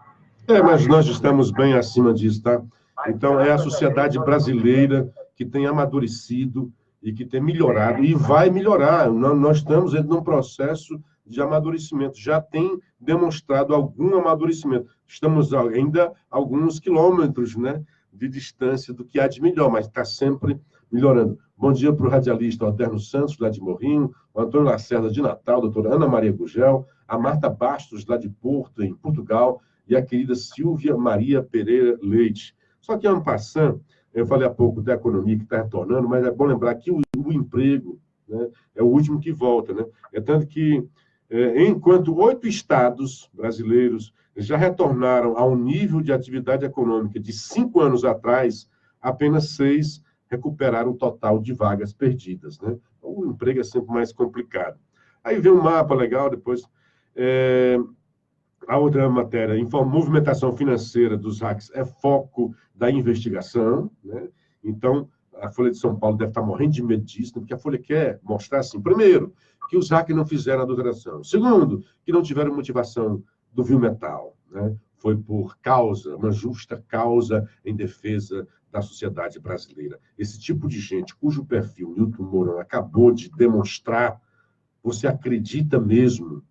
S3: Mas nós estamos bem acima disso, tá? Então, é a sociedade brasileira que tem amadurecido e que tem melhorado, e vai melhorar. Nós estamos dentro de um processo de amadurecimento, já tem demonstrado algum amadurecimento. Estamos ainda a alguns quilômetros, né, de distância do que há de melhor, mas está sempre melhorando. Bom dia para o radialista Alterno Santos, lá de Morrinho, o Antônio Lacerda de Natal, a doutora Ana Maria Gugel, a Marta Bastos, lá de Porto, em Portugal, e a querida Silvia Maria Pereira Leite. Só que, en passant, eu falei há pouco da economia que está retornando, mas é bom lembrar que o emprego, né, é o último que volta, né? É tanto que, enquanto 8 estados brasileiros já retornaram a um nível de atividade econômica de 5 anos atrás, apenas 6 recuperaram o total de vagas perdidas, né? O emprego é sempre mais complicado. Aí vem um mapa legal, depois... A outra matéria, movimentação financeira dos hacks é foco da investigação, né? Então, a Folha de São Paulo deve estar morrendo de medo disso, porque a Folha quer mostrar, assim, primeiro, que os hackers não fizeram adulteração. Segundo, que não tiveram motivação do vil metal, né? Foi por causa, uma justa causa em defesa da sociedade brasileira. Esse tipo de gente, cujo perfil Nilton Mourão acabou de demonstrar, você acredita mesmo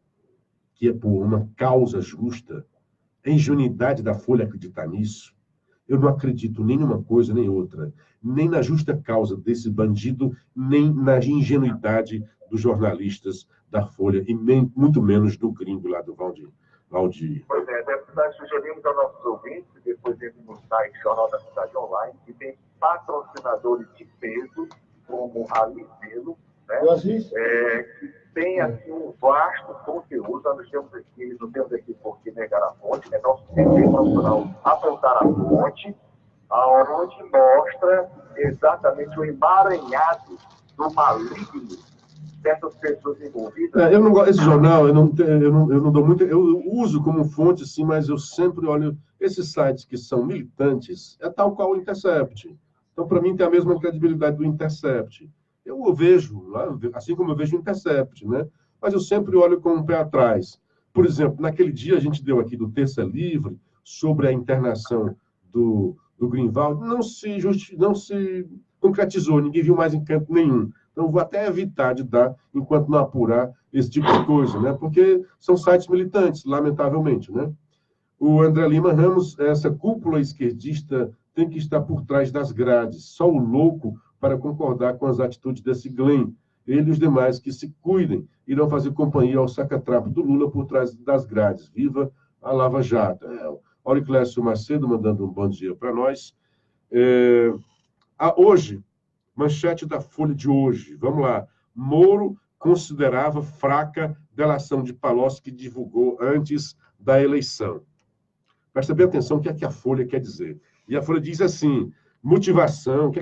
S3: que é por uma causa justa? É ingenuidade da Folha acreditar nisso? Eu não acredito nem numa coisa nem outra, nem na justa causa desse bandido, nem na ingenuidade dos jornalistas da Folha, e muito menos do gringo lá do Valdir.
S1: Pois é, nós sugerimos aos nossos ouvintes, depois entram no site Jornal da Cidade Online, que tem patrocinadores de peso, como a Livelo, né? Que tem assim, um vasto conteúdo. Nós temos aqui, não temos aqui por que negar a fonte, né? Nosso dever profissional apontar a fonte, onde mostra exatamente o emaranhado do maligno dessas pessoas envolvidas.
S3: Eu não gosto esse jornal, eu não dou muito, eu uso como fonte, sim, mas eu sempre olho esses sites que são militantes, é tal qual o Intercept. Então, para mim, tem a mesma credibilidade do Intercept. Eu o vejo, assim como eu vejo o Intercept, né? Mas eu sempre olho com o pé atrás. Por exemplo, naquele dia a gente deu aqui do Terça Livre sobre a internação do Greenwald, não se concretizou, ninguém viu mais em canto nenhum. Então, vou até evitar de dar enquanto não apurar esse tipo de coisa, né? Porque são sites militantes, lamentavelmente, né? O André Lima Ramos, essa cúpula esquerdista tem que estar por trás das grades. Só o louco para concordar com as atitudes desse Glenn. Ele e os demais que se cuidem irão fazer companhia ao sacatrapo do Lula por trás das grades. Viva a Lava Jato. Auriclésio Macedo mandando um bom dia para nós. Hoje, manchete da Folha de hoje. Vamos lá. Moro considerava fraca delação de Palocci que divulgou antes da eleição. Presta bem atenção o que é que a Folha quer dizer. E a Folha diz assim, motivação,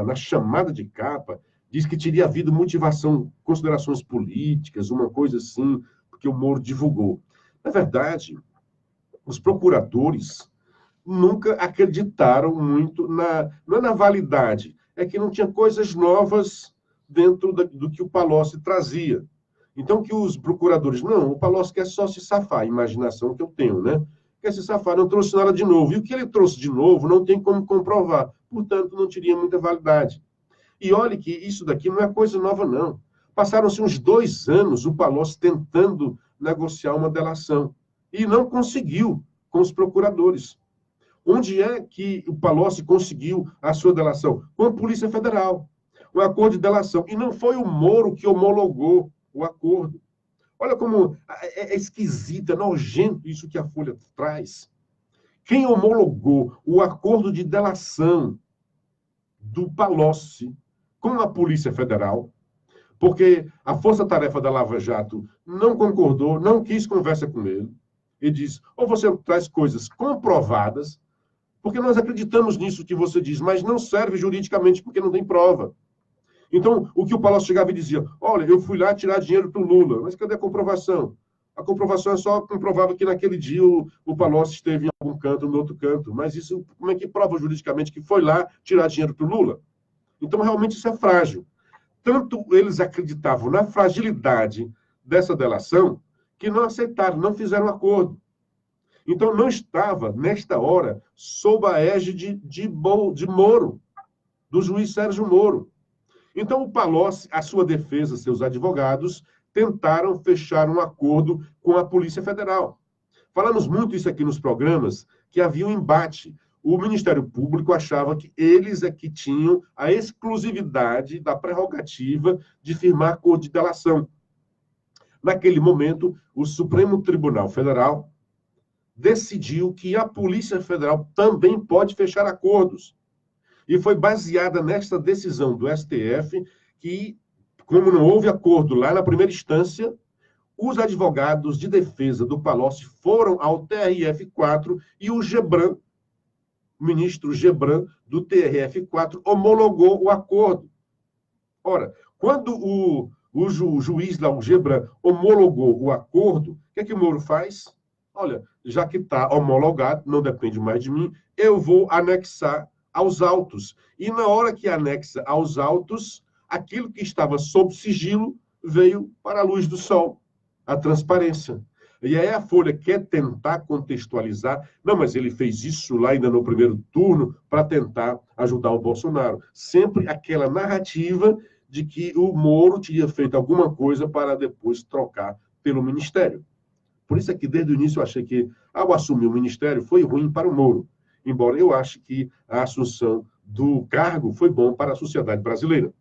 S3: na chamada de capa, diz que teria havido motivação, considerações políticas, uma coisa assim, porque o Moro divulgou. Na verdade, os procuradores nunca acreditaram muito não é na validade, é que não tinha coisas novas dentro do que o Palocci trazia. Então, que os procuradores, não, o Palocci quer só se safar, a imaginação que eu tenho, né? Quer se safar, não trouxe nada de novo. E o que ele trouxe de novo não tem como comprovar. Portanto, não teria muita validade. E olhe que isso daqui não é coisa nova, não. Passaram-se uns 2 anos o Palocci tentando negociar uma delação. E não conseguiu com os procuradores. Onde é que o Palocci conseguiu a sua delação? Com a Polícia Federal. Um acordo de delação. E não foi o Moro que homologou o acordo. Olha como é esquisito, é nojento isso que a Folha traz. Quem homologou o acordo de delação do Palocci com a Polícia Federal, porque a Força-Tarefa da Lava Jato não concordou, não quis conversa com ele, e diz, ou você traz coisas comprovadas, porque nós acreditamos nisso que você diz, mas não serve juridicamente porque não tem prova. Então, o que o Palocci chegava e dizia, olha, eu fui lá tirar dinheiro do Lula, mas cadê a comprovação? A comprovação é só comprovava que naquele dia o Palocci esteve em algum canto, no outro canto, mas isso, como é que prova juridicamente que foi lá tirar dinheiro do Lula? Então, realmente, isso é frágil. Tanto eles acreditavam na fragilidade dessa delação, que não aceitaram, não fizeram acordo. Então, não estava, nesta hora, sob a égide de Moro, do juiz Sérgio Moro. Então, o Palocci, a sua defesa, seus advogados, tentaram fechar um acordo com a Polícia Federal. Falamos muito isso aqui nos programas, que havia um embate. O Ministério Público achava que eles é que tinham a exclusividade da prerrogativa de firmar acordo de delação. Naquele momento, o Supremo Tribunal Federal decidiu que a Polícia Federal também pode fechar acordos. E foi baseada nesta decisão do STF que, como não houve acordo lá na primeira instância, os advogados de defesa do Palocci foram ao TRF4 e o Gebran, o ministro Gebran do TRF4, homologou o acordo. Ora, quando o juiz lá, o Gebran, homologou o acordo, o que é que o Moro faz? Olha, já que está homologado, não depende mais de mim, eu vou anexar aos autos. E na hora que anexa aos autos, aquilo que estava sob sigilo veio para a luz do sol, a transparência. E aí a Folha quer tentar contextualizar, não, mas ele fez isso lá ainda no primeiro turno para tentar ajudar o Bolsonaro. Sempre aquela narrativa de que o Moro tinha feito alguma coisa para depois trocar pelo ministério. Por isso é que desde o início eu achei que, ao assumir o ministério, foi ruim para o Moro. Embora eu ache que a assunção do cargo foi bom para a sociedade brasileira.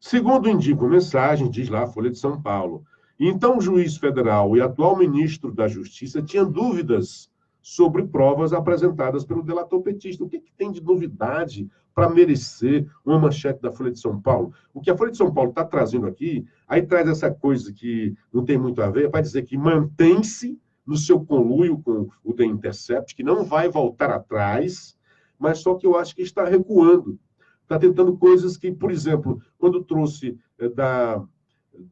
S3: Segundo indica a mensagem, diz lá a Folha de São Paulo. Então, o juiz federal e atual ministro da Justiça tinham dúvidas sobre provas apresentadas pelo delator petista. O que tem de novidade para merecer uma manchete da Folha de São Paulo? O que a Folha de São Paulo está trazendo aqui, aí traz essa coisa que não tem muito a ver, para dizer que mantém-se no seu conluio com o The Intercept, que não vai voltar atrás, mas só que eu acho que está recuando. Está tentando coisas que, por exemplo, quando trouxe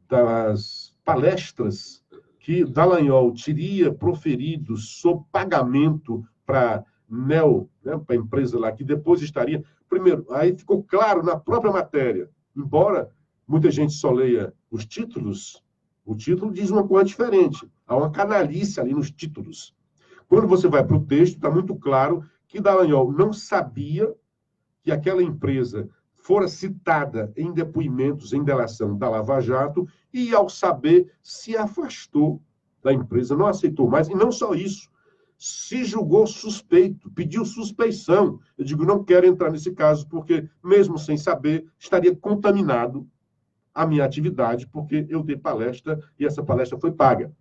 S3: das palestras que Dallagnol teria proferido sob pagamento para Nel, né, para a empresa lá, que depois estaria... Primeiro, aí ficou claro na própria matéria, embora muita gente só leia os títulos, o título diz uma coisa diferente. Há uma canalice ali nos títulos. Quando você vai para o texto, está muito claro que Dallagnol não sabia que aquela empresa fora citada em depoimentos em delação da Lava Jato e, ao saber, se afastou da empresa, não aceitou mais. E não só isso, se julgou suspeito, pediu suspeição. Eu digo, não quero entrar nesse caso, porque, mesmo sem saber, estaria contaminado a minha atividade, porque eu dei palestra e essa palestra foi paga.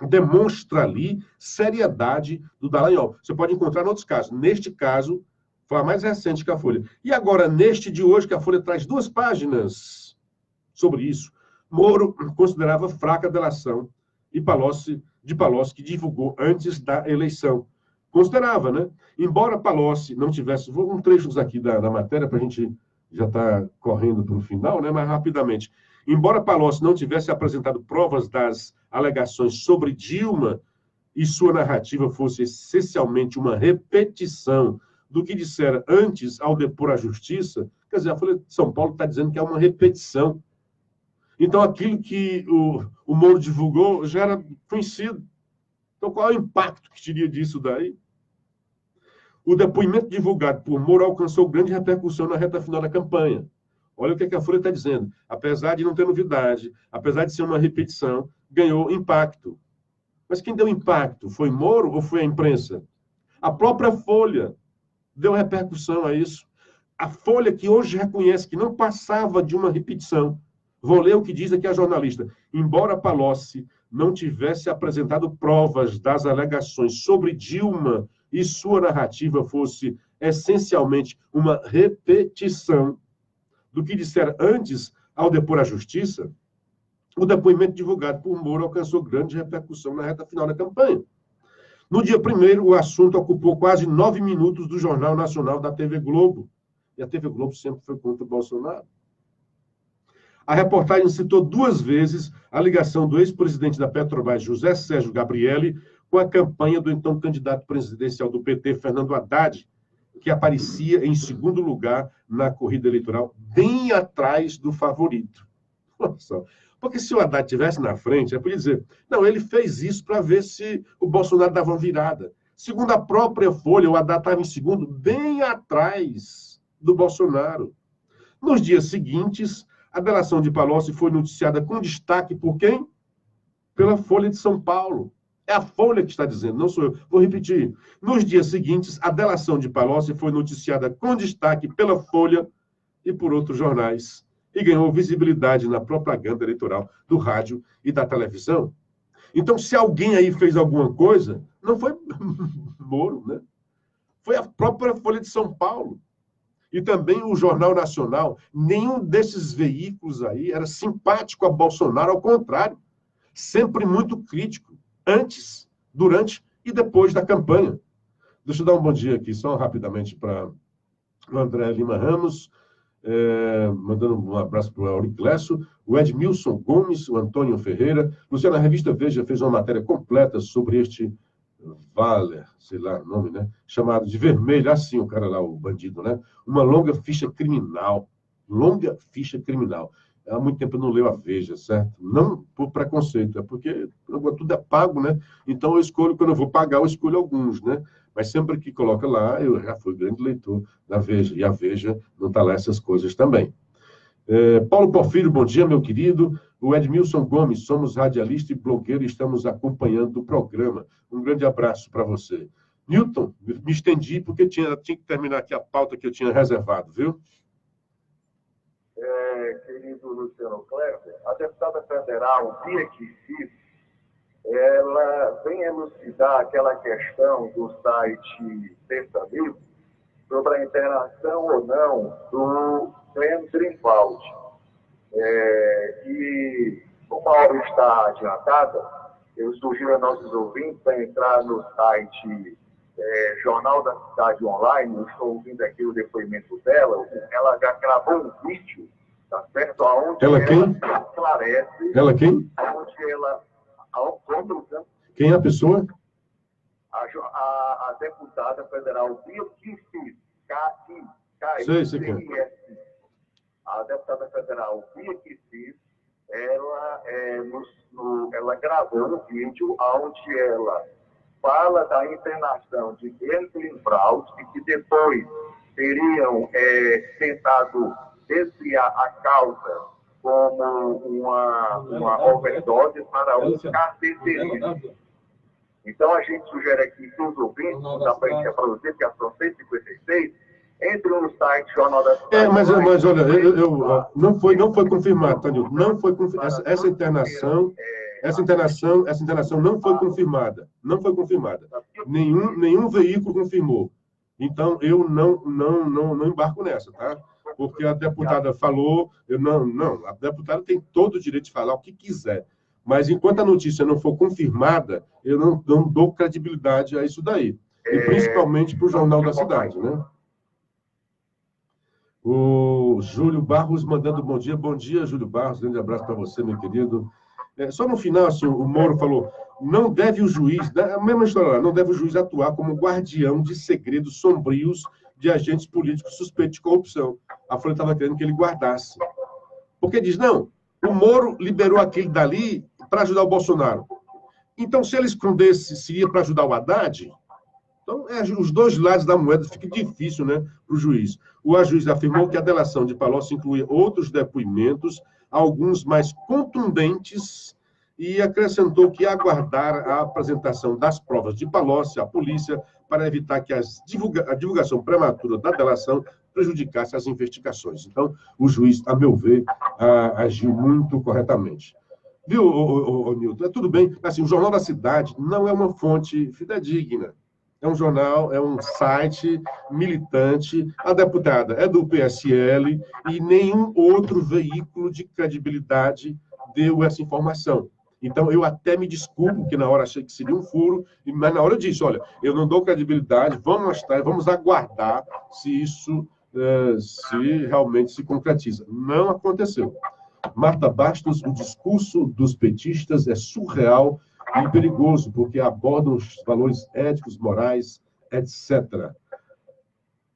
S3: Demonstra ali seriedade do Dallagnol. Você pode encontrar em outros casos. Neste caso, foi a mais recente que a Folha. E agora, neste de hoje, que a Folha traz 2 páginas sobre isso, Moro considerava fraca a delação de Palocci, que divulgou antes da eleição. Considerava, né? Embora Palocci não tivesse... Vou um trechos aqui da matéria, para a gente já estar correndo para o final, né? Mas rapidamente. Embora Palocci não tivesse apresentado provas das alegações sobre Dilma e sua narrativa fosse essencialmente uma repetição do que dissera antes ao depor à justiça, quer dizer, a Folha de São Paulo está dizendo que é uma repetição. Então, aquilo que o Moro divulgou já era conhecido. Então, qual é o impacto que teria disso daí? O depoimento divulgado por Moro alcançou grande repercussão na reta final da campanha. Olha o que a Folha está dizendo. Apesar de não ter novidade, apesar de ser uma repetição, ganhou impacto. Mas quem deu impacto? Foi Moro ou foi a imprensa? A própria Folha deu repercussão a isso. A Folha, que hoje reconhece que não passava de uma repetição. Vou ler o que diz aqui a jornalista. Embora Palocci não tivesse apresentado provas das alegações sobre Dilma e sua narrativa fosse essencialmente uma repetição do que dissera antes ao depor à justiça, o depoimento divulgado por Moro alcançou grande repercussão na reta final da campanha. No dia 1º, o assunto ocupou quase 9 minutos do Jornal Nacional da TV Globo. E a TV Globo sempre foi contra o Bolsonaro. A reportagem citou 2 vezes a ligação do ex-presidente da Petrobras, José Sérgio Gabrielli, com a campanha do então candidato presidencial do PT, Fernando Haddad, que aparecia em 2º lugar na corrida eleitoral, bem atrás do favorito. Nossa, porque se o Haddad estivesse na frente, podia dizer, não, ele fez isso para ver se o Bolsonaro dava uma virada. Segundo a própria Folha, o Haddad estava em 2º, bem atrás do Bolsonaro. Nos dias seguintes, a delação de Palocci foi noticiada com destaque por quem? Pela Folha de São Paulo. É a Folha que está dizendo, não sou eu. Vou repetir. Nos dias seguintes, a delação de Palocci foi noticiada com destaque pela Folha e por outros jornais. E ganhou visibilidade na propaganda eleitoral do rádio e da televisão. Então, se alguém aí fez alguma coisa, não foi Moro, né? Foi a própria Folha de São Paulo. E também o Jornal Nacional. Nenhum desses veículos aí era simpático a Bolsonaro, ao contrário. Sempre muito crítico. Antes, durante e depois da campanha. Deixa eu dar um bom dia aqui, só rapidamente para o André Lima Ramos, mandando um abraço para o Auriclesso, o Edmilson Gomes, o Antônio Ferreira. Luciana, a revista Veja fez uma matéria completa sobre este Valer, sei lá o nome, né? Chamado de Vermelho, assim o cara lá, o bandido, né? Uma longa ficha criminal. Longa ficha criminal. Há muito tempo eu não leio a Veja, certo? Não por preconceito, é porque tudo é pago, né? Então eu escolho, quando eu vou pagar, eu escolho alguns, né? Mas sempre que coloca lá, eu já fui grande leitor da Veja. E a Veja não está lá essas coisas também. Paulo Porfírio, bom dia, meu querido. O Edmilson Gomes, somos radialista e blogueiro e estamos acompanhando o programa. Um grande abraço para você. Newton, me estendi porque tinha que terminar aqui a pauta que eu tinha reservado, viu?
S1: querido Luciano Kleber, a deputada federal, Bia Kicis, ela vem elucidar aquela questão do site Terça Livre sobre a internação ou não do Glenn Greenwald. E como a hora está adiantada, eu sugiro a nossos ouvintes a entrar no site Jornal da Cidade Online. Eu estou ouvindo aqui o depoimento dela. Ela já gravou um vídeo, tá certo? Onde
S3: ela
S1: esclarece.
S3: Ela quem?
S1: Onde ela.
S3: Quem é a pessoa?
S1: A deputada federal Bia Kicis,
S3: K-I-C-I-S.
S1: A deputada federal Bia Kicis, ela gravou um vídeo onde ela fala da internação de Glenn Greenwald e que depois teriam tentado desviar a causa como uma overdose para um cateterismo. Então, a gente sugere aqui que os ouvintes, dá para a gente reproduzir, que são 156, entrem no site Jornal da Cidade.
S3: Mas olha, não foi confirmado, Tanildo. Não foi confirmado. Essa internação não foi confirmada. Não foi confirmada. Nenhum veículo confirmou. Então, eu não embarco nessa, tá? Porque a deputada falou, a deputada tem todo o direito de falar o que quiser. Mas enquanto a notícia não for confirmada, eu não dou credibilidade a isso daí. E principalmente para o Jornal da Cidade, né? O Júlio Barros mandando bom dia. Bom dia, Júlio Barros. Grande abraço para você, meu querido. Só no final, assim, o Moro falou, não deve o juiz, a mesma história lá, não deve o juiz atuar como guardião de segredos sombrios de agentes políticos suspeitos de corrupção. A Folha estava querendo que ele guardasse. Porque diz, não, o Moro liberou aquele dali para ajudar o Bolsonaro. Então, se ele escondesse, se ia para ajudar o Haddad, então, os dois lados da moeda fica difícil, né, para o juiz. O juiz afirmou que a delação de Palocci incluía outros depoimentos, alguns mais contundentes, e acrescentou que ia aguardar a apresentação das provas de Palocci à polícia para evitar que a divulgação prematura da delação prejudicasse as investigações. Então, o juiz, a meu ver, agiu muito corretamente. Viu, Nilton? Tudo bem. Assim, o Jornal da Cidade não é uma fonte fidedigna. É um jornal, é um site militante. A deputada é do PSL e nenhum outro veículo de credibilidade deu essa informação. Então, eu até me desculpo, que na hora achei que seria um furo, mas na hora eu disse, olha, eu não dou credibilidade, vamos aguardar se isso se realmente se concretiza. Não aconteceu. Marta Bastos, o discurso dos petistas é surreal e perigoso, porque abordam os valores éticos, morais, etc.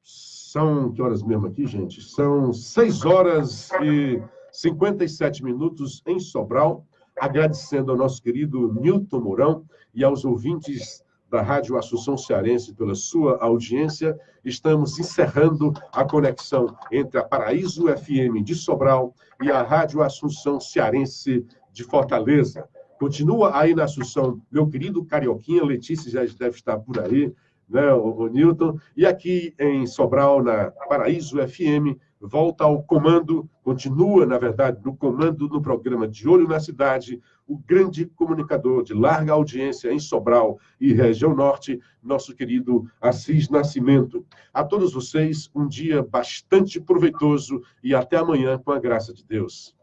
S3: São, que horas mesmo aqui, gente? São 6h57 em Sobral, agradecendo ao nosso querido Nilton Mourão e aos ouvintes da Rádio Assunção Cearense pela sua audiência. Estamos encerrando a conexão entre a Paraíso FM de Sobral e a Rádio Assunção Cearense de Fortaleza. Continua aí na Assunção, meu querido Carioquinha, Letícia já deve estar por aí, né, o Nilton. E aqui em Sobral, na Paraíso FM, volta ao comando, continua, na verdade, no comando do programa De Olho na Cidade, o grande comunicador de larga audiência em Sobral e região norte, nosso querido Assis Nascimento. A todos vocês, um dia bastante proveitoso e até amanhã, com a graça de Deus.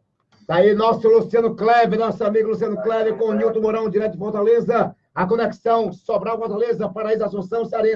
S4: Tá aí nosso Luciano Kleber, nosso amigo Luciano Kleber, com o Nilton Mourão, direto de Fortaleza. A conexão Sobral-Fortaleza, Paraíso Assunção, Cearense.